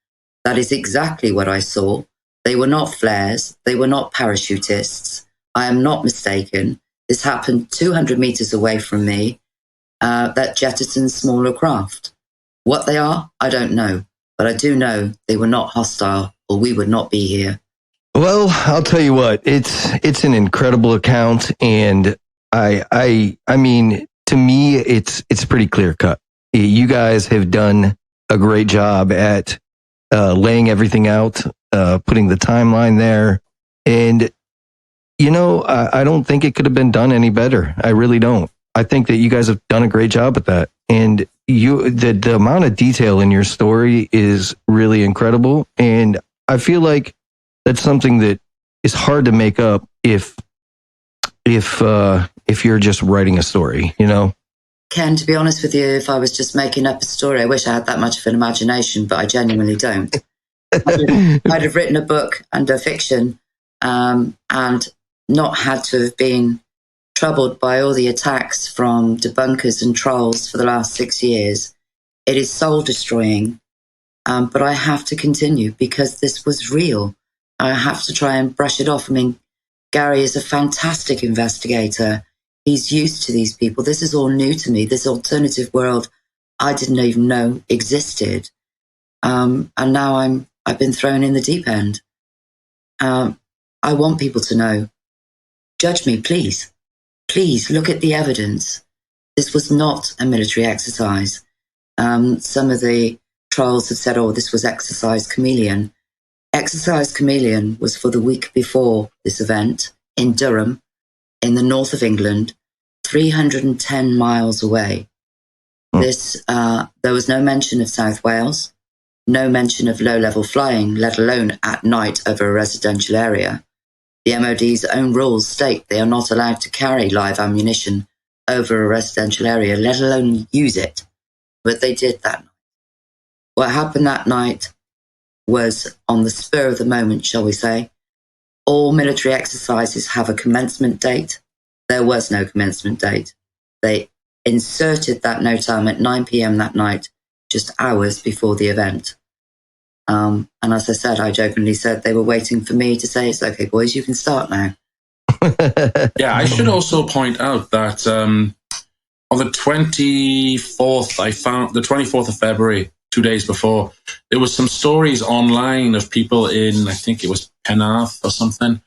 That is exactly what I saw. They were not flares. They were not parachutists. I am not mistaken. This happened 200 meters away from me, that jettisoned smaller craft. What they are, I don't know. But I do know they were not hostile, or we would not be here. Well, I'll tell you what, it's an incredible account, and I mean, to me, it's pretty clear cut. You guys have done a great job at laying everything out, putting the timeline there, and I don't think it could have been done any better. I really don't. I think that you guys have done a great job at that, and the amount of detail in your story is really incredible, and I feel like that's something that is hard to make up if you're just writing a story, Ken, to be honest with you, if I was just making up a story, I wish I had that much of an imagination, but I genuinely don't. I'd have written a book under fiction and not had to have been troubled by all the attacks from debunkers and trolls for the last 6 years. It is soul destroying, but I have to continue because this was real. I have to try and brush it off. I mean, Gary is a fantastic investigator. He's used to these people. This is all new to me. This alternative world I didn't even know existed. And now I've been thrown in the deep end. I want people to know. Judge me, please. Please look at the evidence. This was not a military exercise. Some of the trolls have said, this was Exercise Chameleon. Exercise Chameleon was for the week before this event in Durham, in the north of England, 310 miles away. There was no mention of South Wales, no mention of low-level flying, let alone at night over a residential area. The MOD's own rules state they are not allowed to carry live ammunition over a residential area, let alone use it. But they did that night. What happened that night was on the spur of the moment, shall we say. All military exercises have a commencement date. There was no commencement date. They inserted that no time at 9 p.m. that night, just hours before the event. And as I said, I jokingly said they were waiting for me to say, it's okay, boys, you can start now. Yeah, I should also point out that on the 24th, I found the 24th of February, 2 days before, there was some stories online of people in, I think it was Pentyrch or something.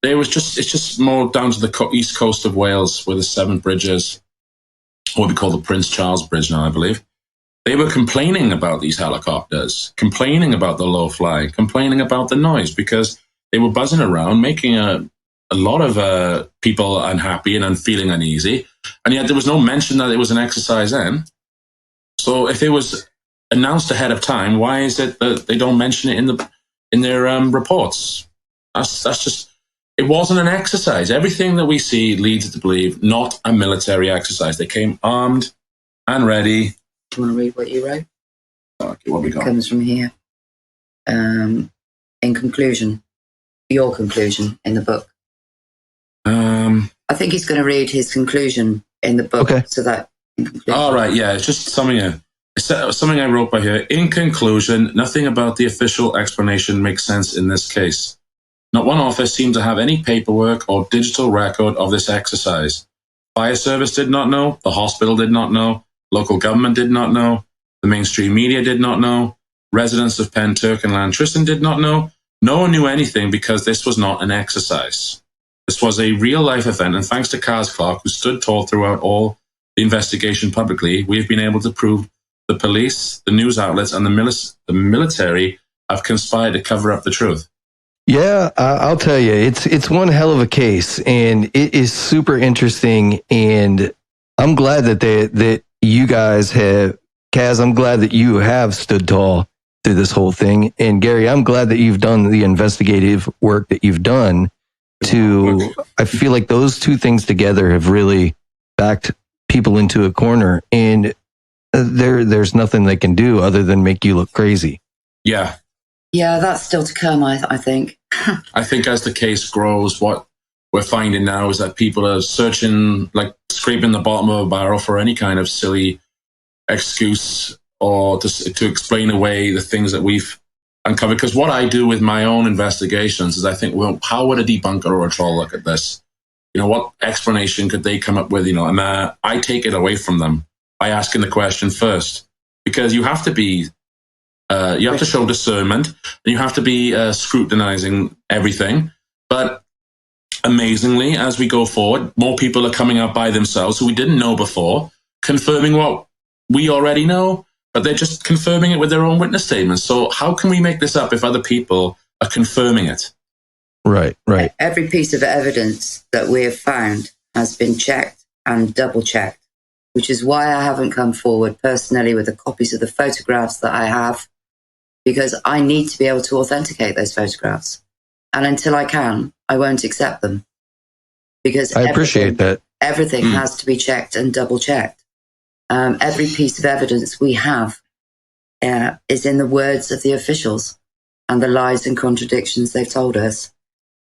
It's just more down to the east coast of Wales where the 7 bridges, what we call the Prince Charles Bridge now, I believe. They were complaining about these helicopters, complaining about the low fly, complaining about the noise, because they were buzzing around, making a lot of people unhappy and feeling uneasy. And yet there was no mention that it was an exercise then. So if it was announced ahead of time, why is it that they don't mention it in their reports? That's just, it wasn't an exercise. Everything that we see leads to believe not a military exercise. They came armed and ready. Do you want to read what you wrote? Okay, what we got? It comes from here. In conclusion, your conclusion in the book. I think he's going to read his conclusion in the book. Okay. So that. All right, yeah, it's just something I wrote by here. In conclusion, nothing about the official explanation makes sense in this case. Not one office seemed to have any paperwork or digital record of this exercise. Fire service did not know. The hospital did not know. Local government did not know. The mainstream media did not know. Residents of Pentyrch and Lantriston did not know. No one knew anything because this was not an exercise. This was a real-life event, and thanks to Caz Clarke, who stood tall throughout all the investigation publicly, we've been able to prove the police, the news outlets, and the military have conspired to cover up the truth. Yeah, I'll tell you, it's one hell of a case, and it is super interesting. And I'm glad that you guys have, Caz, I'm glad that you have stood tall through this whole thing. And Gary, I'm glad that you've done the investigative work that you've done. I feel like those two things together have really backed people into a corner, and there's nothing they can do other than make you look crazy. Yeah. Yeah, that's still to come, I think. I think as the case grows, what we're finding now is that people are searching, like scraping the bottom of a barrel for any kind of silly excuse or to explain away the things that we've uncovered. Because what I do with my own investigations is I think, well, how would a debunker or a troll look at this? You know, what explanation could they come up with? You know, and I take it away from them by asking the question first, because you have to be, you have to show discernment, and you have to be scrutinizing everything. But amazingly, as we go forward, more people are coming out by themselves who we didn't know before, confirming what we already know, but they're just confirming it with their own witness statements. So how can we make this up if other people are confirming it? Right. Every piece of evidence that we have found has been checked and double checked, which is why I haven't come forward personally with the copies of the photographs that I have, because I need to be able to authenticate those photographs. And until I can, I won't accept them. Because I appreciate that. Everything has to be checked and double checked. Every piece of evidence we have is in the words of the officials and the lies and contradictions they've told us.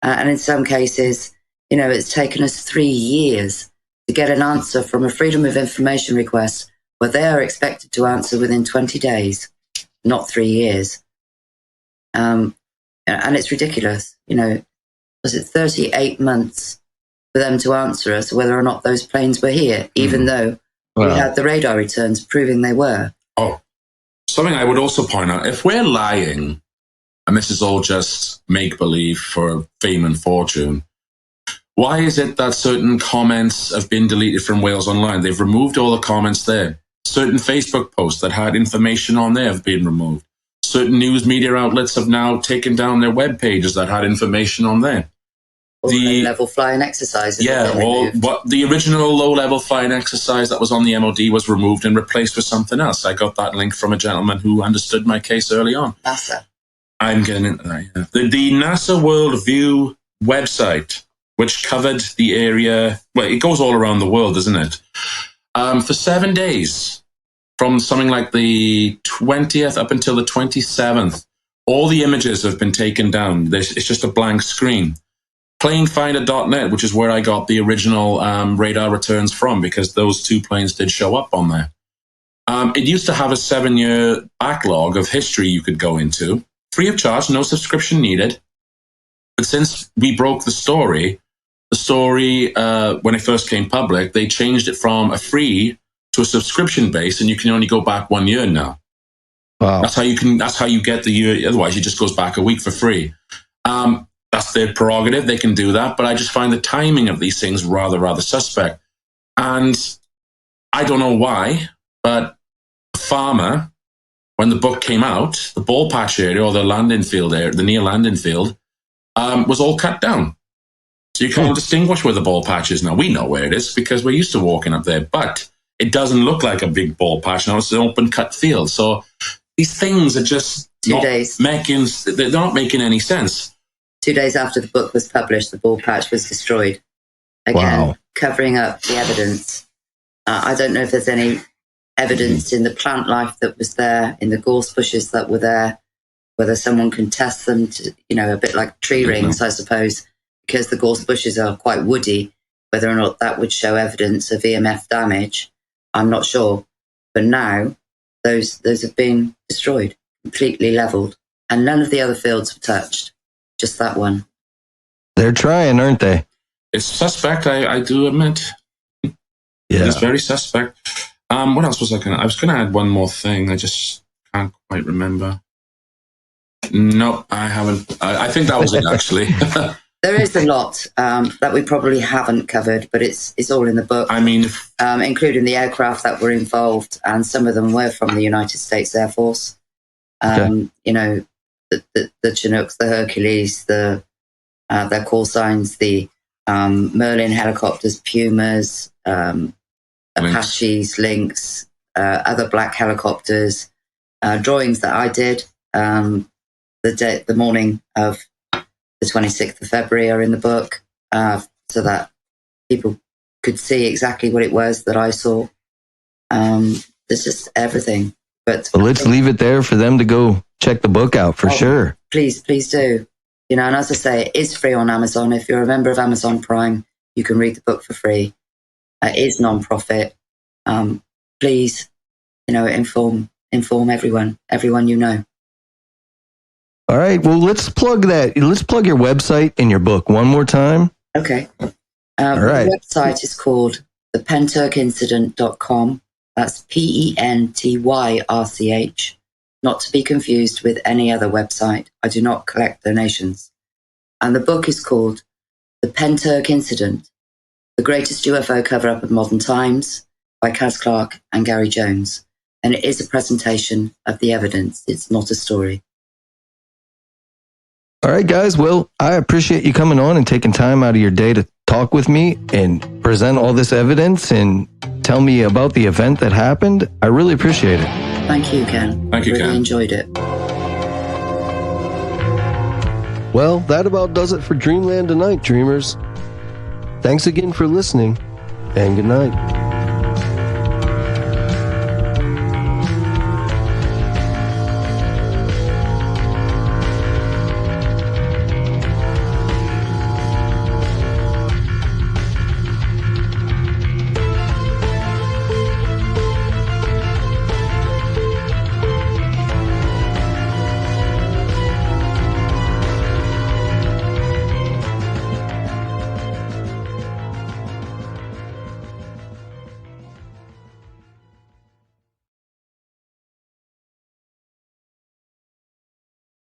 And in some cases, you know, it's taken us 3 years to get an answer from a Freedom of Information request where they are expected to answer within 20 days, not 3 years. And it's ridiculous. You know, was it 38 months for them to answer us whether or not those planes were here, even though we had the radar returns proving they were. Oh, something I would also point out, if we're lying, and this is all just make-believe for fame and fortune, why is it that certain comments have been deleted from Wales Online? They've removed all the comments there. Certain Facebook posts that had information on there have been removed. Certain news media outlets have now taken down their web pages that had information on there. The level flying exercises. Yeah, well, what the original low-level flying exercise that was on the MOD was removed and replaced with something else. I got that link from a gentleman who understood my case early on. NASA. I'm getting into that. Yeah. The NASA World View website, which covered the area, well, it goes all around the world, doesn't it? For 7 days, from something like the 20th up until the 27th, all the images have been taken down. It's just a blank screen. Planefinder.net, which is where I got the original radar returns from, because those two planes did show up on there. It used to have a 7-year backlog of history you could go into, free of charge, no subscription needed. But since we broke the story, when it first came public, they changed it from a free to a subscription base, and you can only go back 1 year now. Wow. That's how you get the year. Otherwise, it just goes back a week for free. That's their prerogative. They can do that. But I just find the timing of these things rather suspect. And I don't know why, but a farmer, when the book came out, the ball patch area or the landing field area, the near landing field, was all cut down. So you can't distinguish where the ball patch is now. We know where it is because we're used to walking up there, but it doesn't look like a big ball patch now. It's an open cut field. So these things are just they're not making any sense. 2 days after the book was published, the ball patch was destroyed. Again, covering up the evidence. I don't know if there's any evidence in the plant life that was there, in the gorse bushes that were there, whether someone can test them to, a bit like tree rings, I suppose, because the gorse bushes are quite woody, whether or not that would show evidence of EMF damage, I'm not sure. But now, those have been destroyed, completely leveled, and none of the other fields were touched, just that one. They're trying, aren't they? It's suspect, I do admit. Yeah. It's very suspect. What else was I was going to add one more thing. I just can't quite remember. No, I haven't. I think that was it, actually. There is a lot that we probably haven't covered, but it's all in the book. I mean, including the aircraft that were involved, and some of them were from the United States Air Force. The Chinooks, the Hercules, their call signs, the Merlin helicopters, Pumas, Apaches, Lynx, other black helicopters, drawings that I did the morning of the 26th of February are in the book, so that people could see exactly what it was that I saw. There's just everything. But let's leave it there for them to go check the book out for sure. Please do. And as I say, it is free on Amazon. If you're a member of Amazon Prime, you can read the book for free. It is non-profit. Please, inform everyone you know. All right. Well, let's plug that. Let's plug your website and your book one more time. Okay. All right. The website is called thepentyrchincident.com. That's PENTYRCH. Not to be confused with any other website. I do not collect donations. And the book is called The Pentyrch Incident, the greatest UFO cover-up of modern times, by Caz Clarke and Gari Jones. And it is a presentation of the evidence. It's not a story. All right, guys. Well, I appreciate you coming on and taking time out of your day to talk with me and present all this evidence and tell me about the event that happened. I really appreciate it. Thank you, Ken. Thank you, Ken. Really enjoyed it. Well, that about does it for Dreamland tonight, dreamers. Thanks again for listening, and good night.